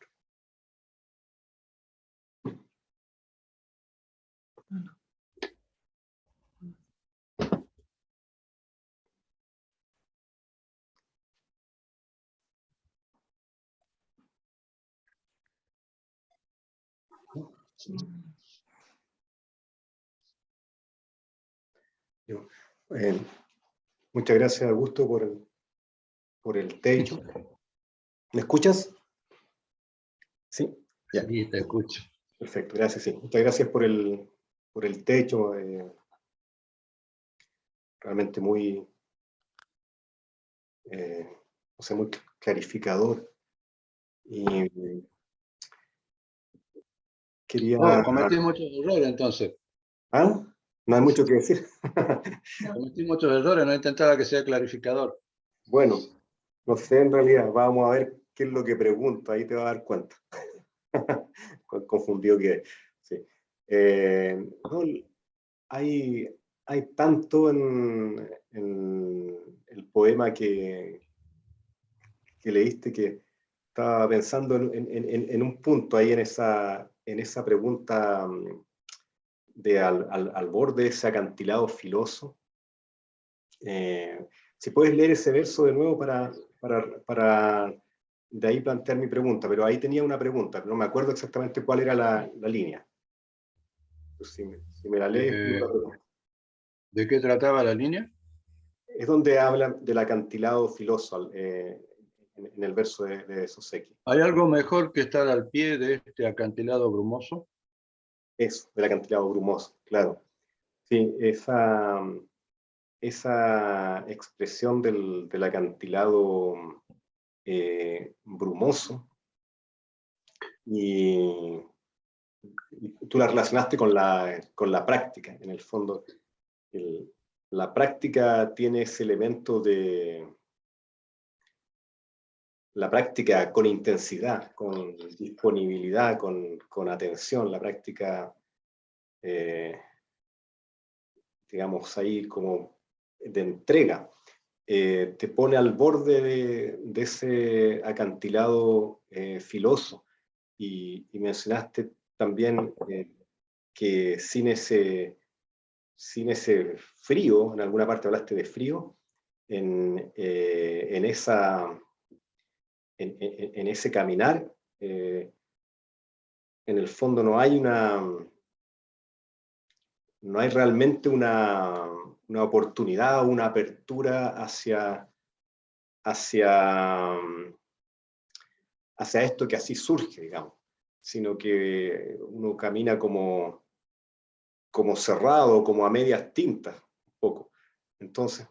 Muchas gracias, Augusto, por el techo. ¿Me escuchas? Sí, ya. Sí, te escucho. Perfecto, gracias, sí. Muchas gracias por el techo. Realmente muy, o sea, muy clarificador. Y quería... Oh, cometí muchos errores entonces. ¿Ah? No hay mucho que decir. Cometí muchos errores, no intentaba que sea clarificador. Bueno, no sé en realidad, vamos a ver qué es lo que pregunto, ahí te vas a dar cuenta. Confundido que sí. No, hay tanto en el poema que leíste que estaba pensando en un punto ahí en esa pregunta de al borde de ese acantilado filoso. Si puedes leer ese verso de nuevo para de ahí plantear mi pregunta, pero ahí tenía una pregunta, pero no me acuerdo exactamente cuál era la línea. Pues si me la lees, ¿De qué trataba la línea? es donde habla del acantilado filoso en el verso de Soseki. ¿Hay algo mejor que estar al pie de este acantilado brumoso? Eso, del acantilado brumoso, claro. Sí, esa expresión del acantilado brumoso, y tú la relacionaste con la práctica, en el fondo. La práctica tiene ese elemento de la práctica con intensidad, con disponibilidad, con atención, la práctica, digamos, ahí como de entrega. Te pone al borde de ese acantilado filoso, y mencionaste también que sin ese frío, en alguna parte hablaste de frío, en ese caminar, en el fondo no hay realmente una oportunidad o una apertura hacia, hacia esto que así surge, digamos, sino que uno camina como cerrado, como a medias tintas, un poco. Entonces,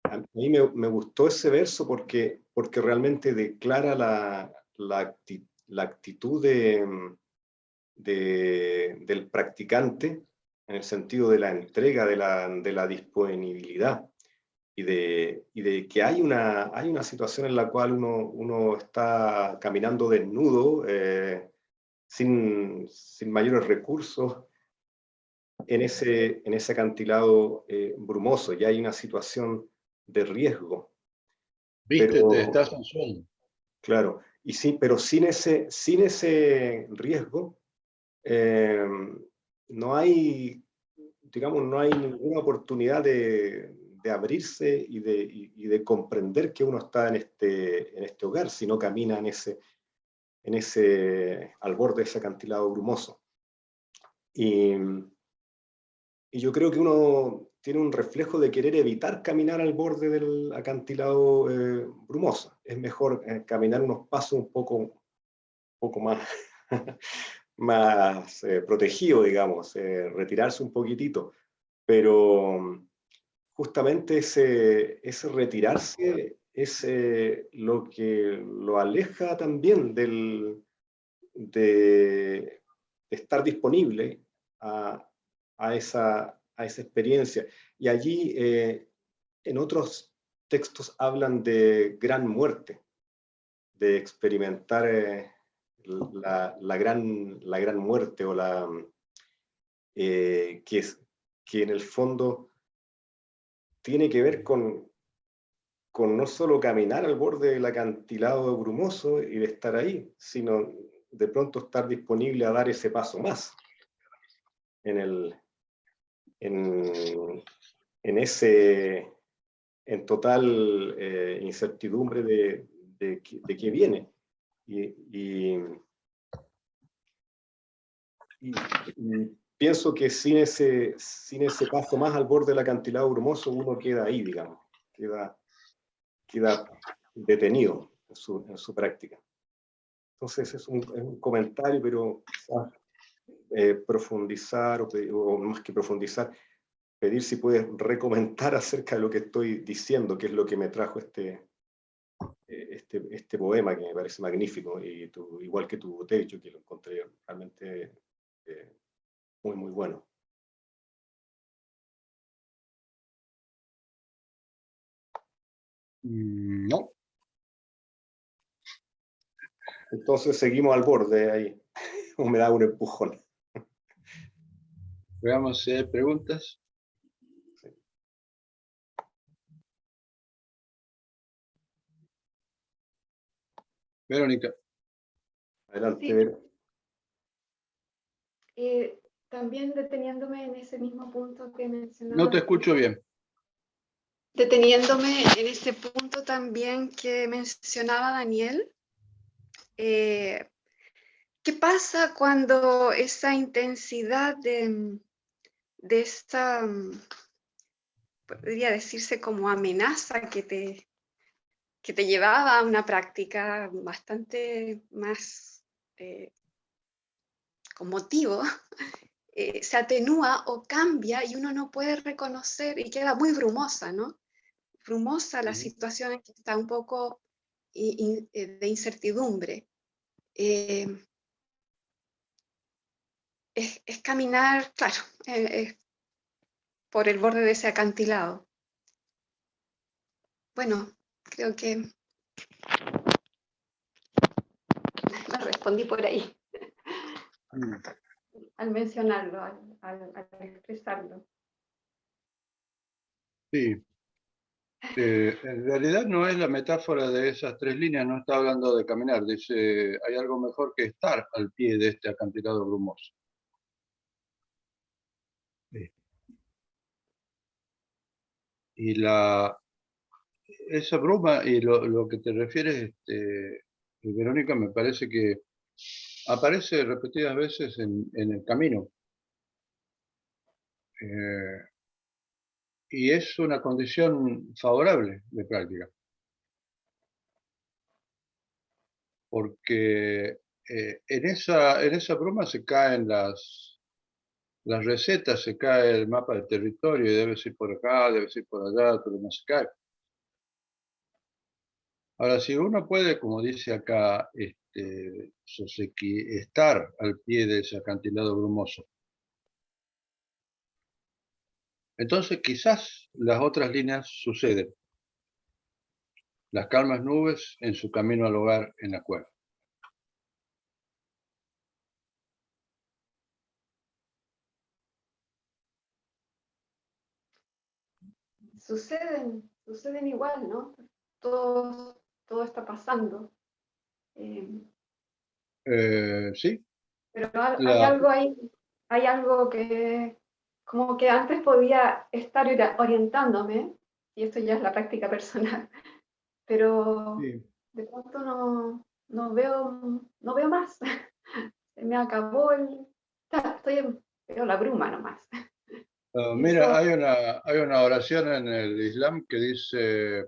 a mí me gustó ese verso porque realmente declara la actitud del practicante, en el sentido de la entrega, de la disponibilidad, y de que hay una situación en la cual uno está caminando desnudo, sin mayores recursos, en ese acantilado brumoso, y hay una situación de riesgo. Vístete, Pero, estás en sueño. claro, y sí, pero sin ese riesgo, eh, no hay, digamos, no hay ninguna oportunidad de abrirse y de comprender que uno está en este hogar, si no camina al borde de ese acantilado brumoso. Y yo creo que uno tiene un reflejo de querer evitar caminar al borde del acantilado brumoso. Es mejor caminar unos pasos un poco más, más protegido, digamos, retirarse un poquitito. Pero justamente ese retirarse es lo que lo aleja también de estar disponible a esa experiencia. Y allí, en otros textos hablan de gran muerte, de experimentar la gran muerte, o que en el fondo tiene que ver con no solo caminar al borde del acantilado brumoso y de estar ahí, sino de pronto estar disponible a dar ese paso más en en total incertidumbre de qué viene. Y pienso que sin ese paso más al borde del acantilado brumoso, uno queda ahí, digamos, queda detenido en su práctica. Entonces es un comentario, pero quizás profundizar, o más que profundizar, pedir si puedes recomendar acerca de lo que estoy diciendo, que es lo que me trajo este poema, que me parece magnífico, y igual que tu techo, que lo encontré realmente muy, muy bueno. No. Entonces seguimos al borde ahí, o me da un empujón. Veamos si hay preguntas. Sí. Verónica. Adelante, Sí. Vero. También deteniéndome en ese mismo punto que mencionaba. No te escucho bien. Deteniéndome en ese punto también que mencionaba Daniel. ¿Qué pasa cuando esa intensidad de esta, podría decirse como amenaza que te llevaba a una práctica bastante más con motivo, se atenúa o cambia y uno no puede reconocer y queda muy brumosa, ¿no? Brumosa la situación en que está un poco de incertidumbre. Es caminar, claro, por el borde de ese acantilado. Bueno, creo que me respondí por ahí, al mencionarlo, al expresarlo. Sí. En realidad no es la metáfora de esas tres líneas, no está hablando de caminar, dice, hay algo mejor que estar al pie de este acantilado brumoso. Sí. Y esa bruma y lo que te refieres, Verónica, me parece que aparece repetidas veces en el camino. Y es una condición favorable de práctica. Porque en esa bruma se caen las recetas, se cae el mapa del territorio, y debes ir por acá, debes ir por allá, pero no se cae. Ahora, si uno puede, como dice acá, Soseki, estar al pie de ese acantilado brumoso, entonces quizás las otras líneas suceden. Las calmas nubes en su camino al hogar en la cueva. Suceden igual, ¿no? Todo está pasando. Sí, Pero hay algo que como que antes podía estar orientándome, y esto ya es la práctica personal, pero sí. de pronto no veo más. Se me acabó veo la bruma nomás. Mira, hay una oración en el Islam que dice,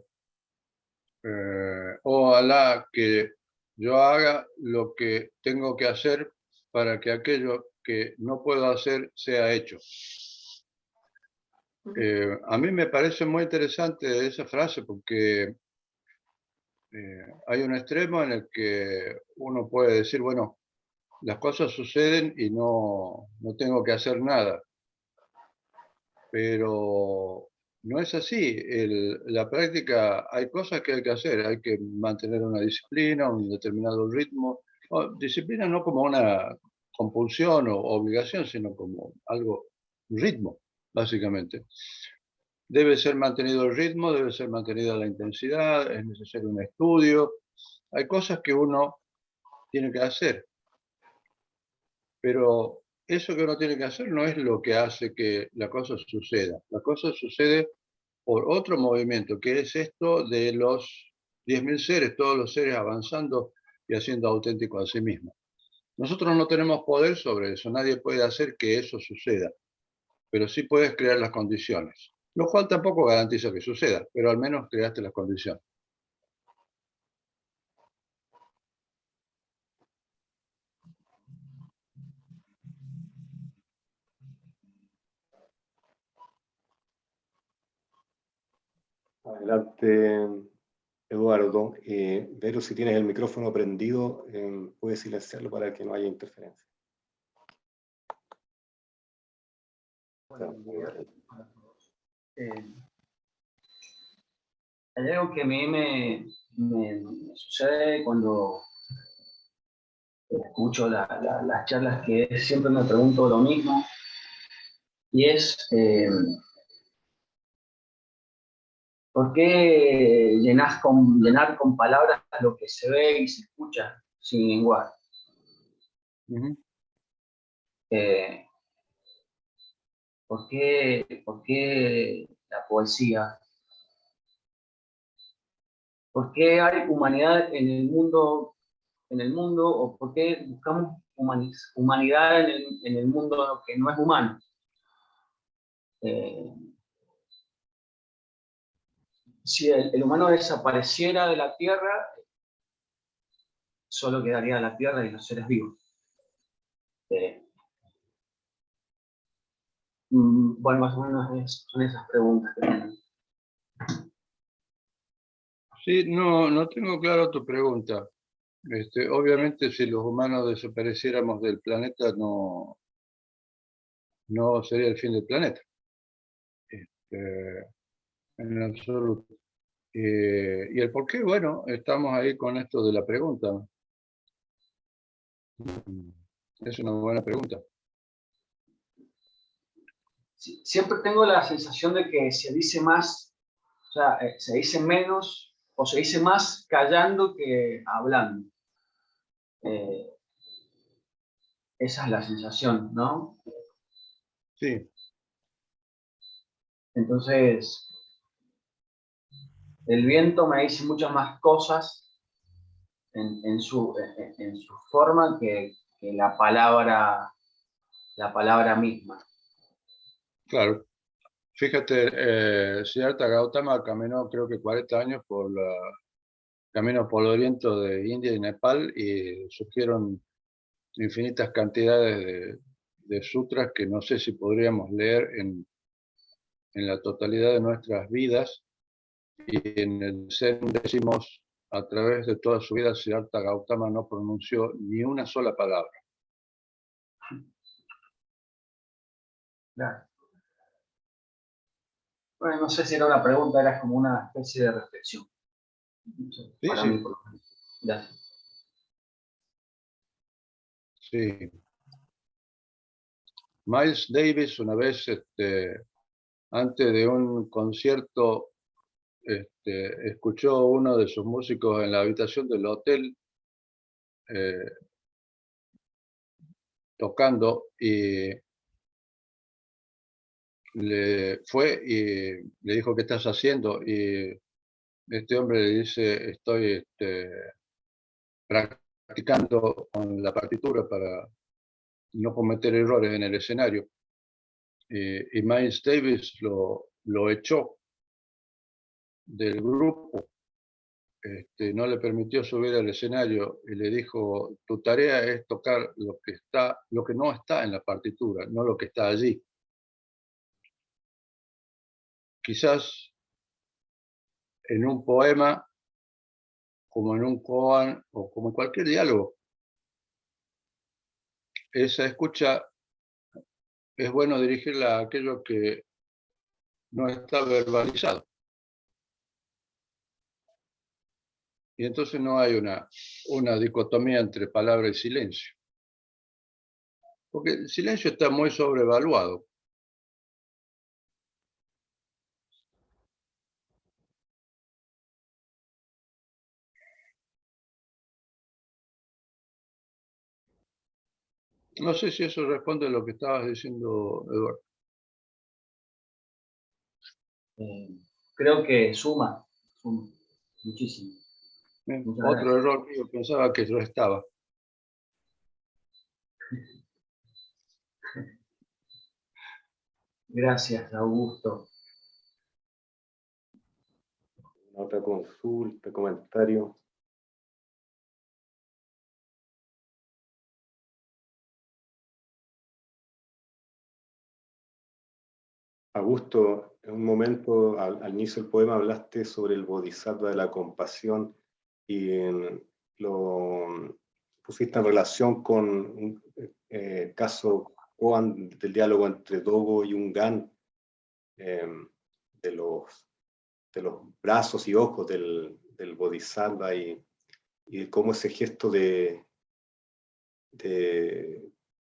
oh Alá, que yo haga lo que tengo que hacer para que aquello que no puedo hacer sea hecho. A mí me parece muy interesante esa frase porque hay un extremo en el que uno puede decir, bueno, las cosas suceden y no tengo que hacer nada. Pero no es así. La práctica, hay cosas que hay que hacer, hay que mantener una disciplina, un determinado ritmo. Disciplina no como una compulsión o obligación, sino como algo, un ritmo, básicamente. Debe ser mantenido el ritmo, debe ser mantenida la intensidad, es necesario un estudio. Hay cosas que uno tiene que hacer, pero eso que uno tiene que hacer no es lo que hace que la cosa suceda. La cosa sucede por otro movimiento, que es esto de los 10.000 seres, todos los seres avanzando y haciendo auténtico a sí mismo. Nosotros no tenemos poder sobre eso, nadie puede hacer que eso suceda, pero sí puedes crear las condiciones, lo cual tampoco garantiza que suceda, pero al menos creaste las condiciones. Adelante, Eduardo. Vero, si tienes el micrófono prendido, puedes silenciarlo para que no haya interferencia. Hay algo que a mí me sucede cuando escucho las charlas, que siempre me pregunto lo mismo, y es ¿por qué llenar con palabras lo que se ve y se escucha sin lenguaje? ¿Por qué la poesía? ¿Por qué hay humanidad en el mundo, o por qué buscamos humanidad en el mundo que no es humano? Si el humano desapareciera de la Tierra, solo quedaría la Tierra y los seres vivos. Bueno, más o menos son esas preguntas que tengo. Sí, no tengo claro tu pregunta. Obviamente, si los humanos desapareciéramos del planeta, no sería el fin del planeta. En absoluto. Y el por qué, bueno, estamos ahí con esto de la pregunta. Es una buena pregunta. Siempre tengo la sensación de que se dice más, o sea, se dice menos o se dice más callando que hablando. Esa es la sensación, ¿no? Sí. Entonces, el viento me dice muchas más cosas en su forma que la palabra misma. Claro. Fíjate, Siddhartha Gautama caminó creo que 40 años por camino polvoriento de India y Nepal y surgieron infinitas cantidades de sutras que no sé si podríamos leer en la totalidad de nuestras vidas. Y en el Zen decimos, a través de toda su vida, Siddhartha Gautama no pronunció ni una sola palabra. Claro. Bueno, no sé si era una pregunta, era como una especie de reflexión. No sé, Sí, para sí. mí, por lo menos. Gracias. Sí. Miles Davis una vez, antes de un concierto, escuchó uno de sus músicos en la habitación del hotel tocando y le fue y le dijo, ¿qué estás haciendo? Y este hombre le dice, estoy practicando con la partitura para no cometer errores en el escenario. y Miles Davis lo echó del grupo. No le permitió subir al escenario y le dijo: tu tarea es tocar lo que no está en la partitura, no lo que está allí. Quizás en un poema, como en un koan o como en cualquier diálogo, esa escucha es bueno dirigirla a aquello que no está verbalizado. Y entonces no hay una dicotomía entre palabra y silencio. Porque el silencio está muy sobrevaluado. No sé si eso responde a lo que estabas diciendo, Eduardo. Creo que suma muchísimo. Otro gracias. Error mío, pensaba que yo estaba. Gracias, Augusto. Otra consulta, comentario. Augusto, en un momento al inicio del poema hablaste sobre el bodhisattva de la compasión y lo pusiste en relación con un caso koan del diálogo entre Dogo y Ungan, de los brazos y ojos del bodhisattva y de cómo ese gesto de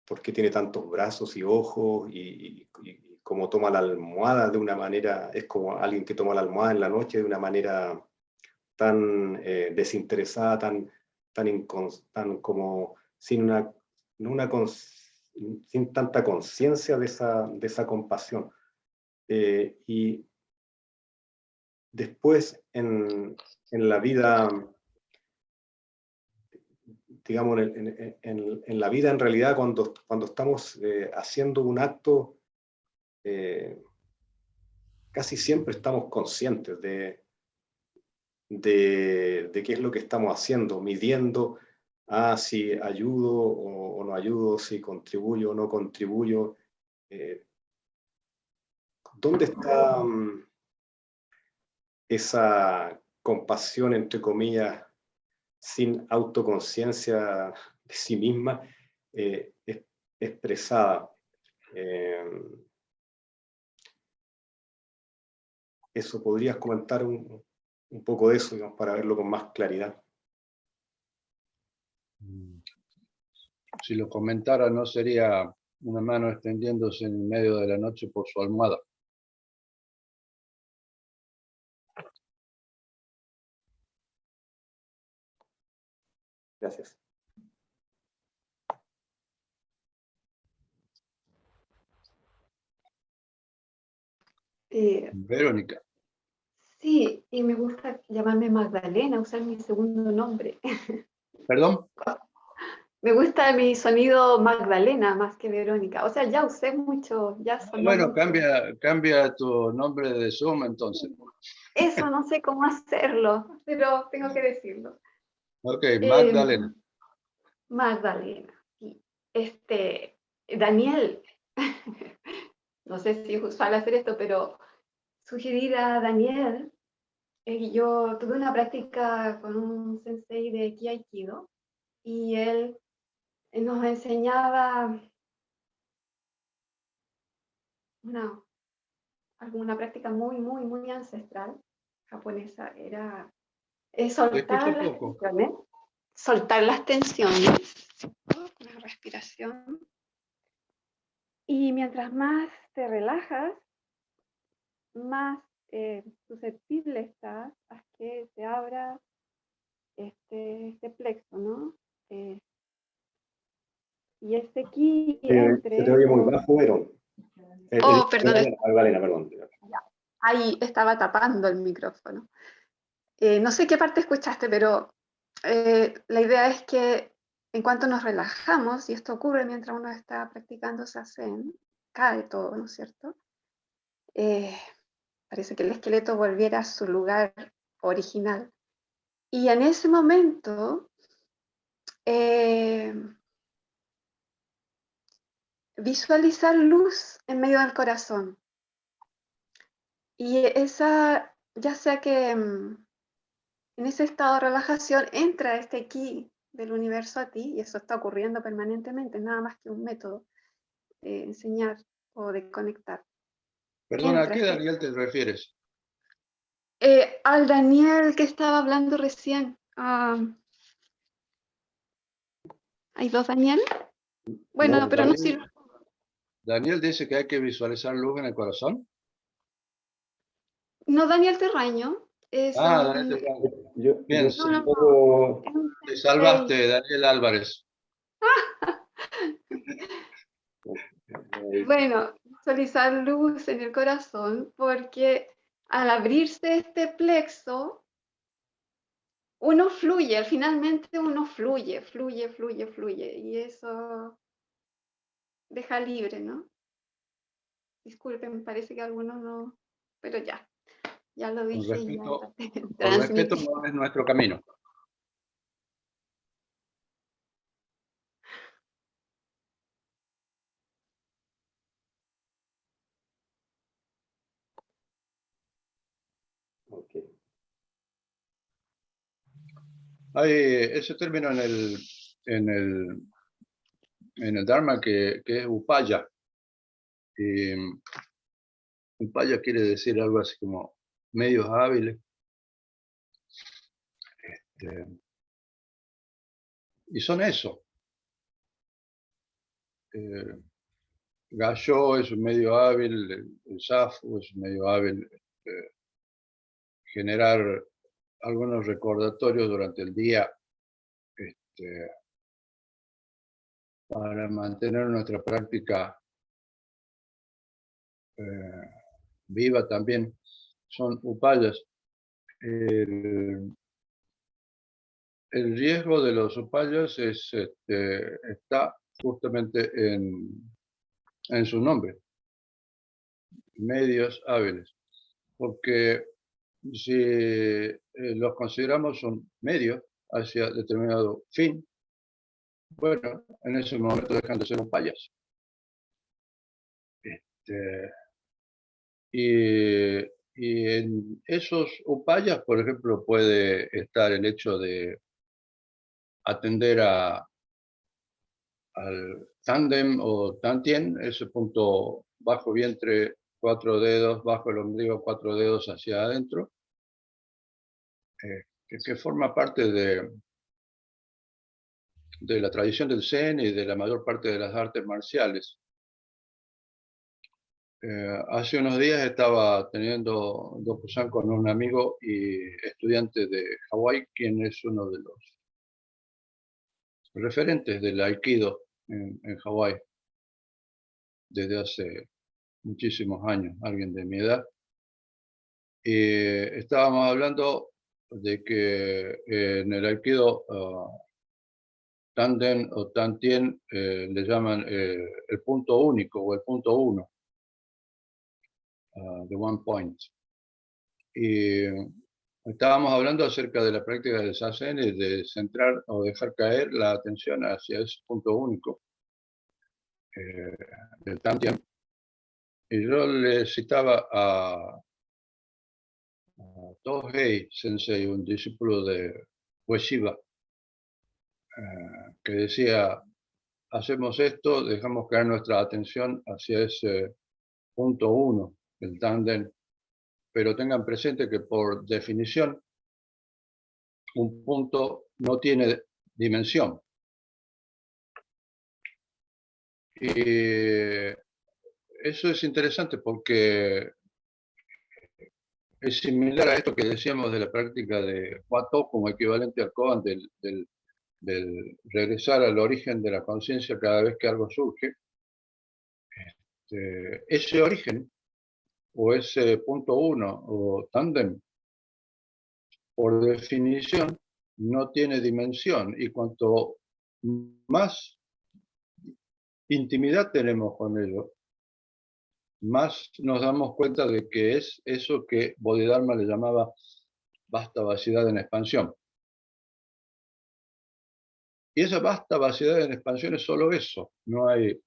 por qué tiene tantos brazos y ojos y cómo toma la almohada de una manera, es como alguien que toma la almohada en la noche de una manera tan desinteresada, tan como sin sin tanta conciencia de esa compasión. Y después en la vida, digamos, en la vida en realidad, cuando estamos haciendo un acto, casi siempre estamos conscientes de qué es lo que estamos haciendo, midiendo si ayudo o no ayudo, si contribuyo o no contribuyo. ¿Dónde está esa compasión, entre comillas, sin autoconciencia de sí misma, expresada? Eso, ¿podrías comentar un poco de eso, digamos, para verlo con más claridad? Si lo comentara, no sería una mano extendiéndose en medio de la noche por su almohada. Gracias. Verónica. Sí, y me gusta llamarme Magdalena, usar mi segundo nombre. ¿Perdón? Me gusta mi sonido Magdalena más que Verónica. O sea, ya usé mucho, ya sonó Bueno, mucho. cambia tu nombre de Zoom entonces. Eso no sé cómo hacerlo, pero tengo que decirlo. Ok, Magdalena. Magdalena. Daniel, no sé si es usual hacer esto, pero sugerir a Daniel, yo tuve una práctica con un sensei de Aikido y él nos enseñaba alguna práctica muy ancestral japonesa, era soltar las tensiones, la respiración, y mientras más te relajas, más susceptible estás a que se abra este plexo, ¿no? Y este ki entre... Se te oye muy bajo, Verón. Perdón. Magdalena, perdón. Ahí estaba tapando el micrófono. No sé qué parte escuchaste, pero la idea es que en cuanto nos relajamos, y esto ocurre mientras uno está practicando Zazen, cae todo, ¿no es cierto? Parece que el esqueleto volviera a su lugar original. Y en ese momento, visualizar luz en medio del corazón. Y esa, ya sea que en ese estado de relajación entra este ki del universo a ti, y eso está ocurriendo permanentemente, nada más que un método de enseñar o de conectar. Perdona, ¿a qué Daniel te refieres? Al Daniel que estaba hablando recién. ¿Hay dos Daniel? Bueno, No, pero no Daniel, sirve. Daniel dice que hay que visualizar luz en el corazón. No, Daniel Terraño. Es Daniel un... Terraño. Yo Bien, No, no, puedo... es un te sensei. salvaste, Daniel Álvarez. Bueno, visualizar luz en el corazón, porque al abrirse este plexo, uno fluye, finalmente uno fluye, y eso deja libre, ¿no? Disculpen, me parece que algunos no, pero ya lo Con dije y ya respeto, transmití. no es nuestro camino. Okay. Hay ese término en el Dharma que es upaya. Y upaya quiere decir algo así como medios hábiles. Y son eso. Gayo es un medio hábil, el Safu es un medio hábil, generar algunos recordatorios durante el día para mantener nuestra práctica viva también, son upayas. El riesgo de los upayas está justamente en su nombre, medios hábiles, porque si los consideramos un medio hacia determinado fin, bueno, en ese momento dejan de ser upayas. Y en esos upayas, por ejemplo, puede estar el hecho de atender al tándem o tantien, ese punto bajo vientre, 4 dedos, bajo el ombligo, 4 dedos hacia adentro, que forma parte de la tradición del Zen y de la mayor parte de las artes marciales. Hace unos días estaba teniendo Dokusan con un amigo y estudiante de Hawái, quien es uno de los referentes del Aikido en Hawái desde hace muchísimos años, alguien de mi edad. Y estábamos hablando de que en el Aikido Tanden o Tantien le llaman el punto único o el punto uno, the one point. Y estábamos hablando acerca de la práctica del Zazen y de centrar o dejar caer la atención hacia ese punto único del Tantien. Y yo le citaba a Tohei Sensei, un discípulo de Ueshiba, que decía, hacemos esto, dejamos caer nuestra atención hacia ese punto uno, el Tanden, pero tengan presente que por definición un punto no tiene dimensión. Y eso es interesante porque es similar a esto que decíamos de la práctica de Huato como equivalente al Koan del regresar al origen de la conciencia cada vez que algo surge. Ese origen o ese punto uno o tándem, por definición, no tiene dimensión, y cuanto más intimidad tenemos con ello, más nos damos cuenta de que es eso que Bodhidharma le llamaba vasta vaciedad en expansión. Y esa vasta vaciedad en expansión es solo eso, no hay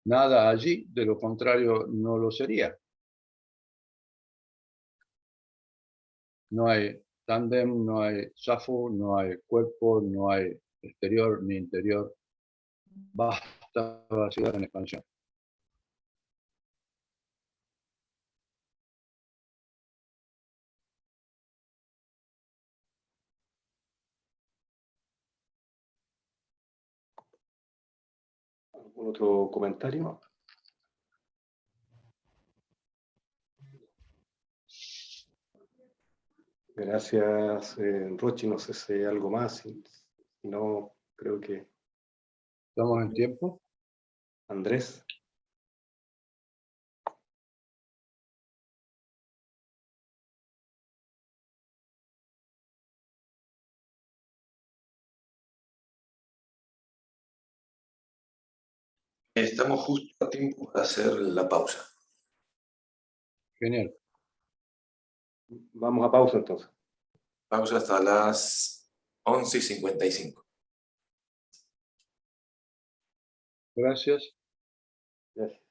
nada allí, de lo contrario no lo sería. No hay tándem, no hay safu, no hay cuerpo, no hay exterior ni interior. Vasta vaciedad en expansión. ¿Algún otro comentario? Gracias, Rochi. No sé si hay algo más. Si no, creo que ¿Estamos en tiempo? Andrés. Estamos justo a tiempo para hacer la pausa. Genial. Vamos a pausa entonces. Pausa hasta las 11:55. Gracias. Gracias.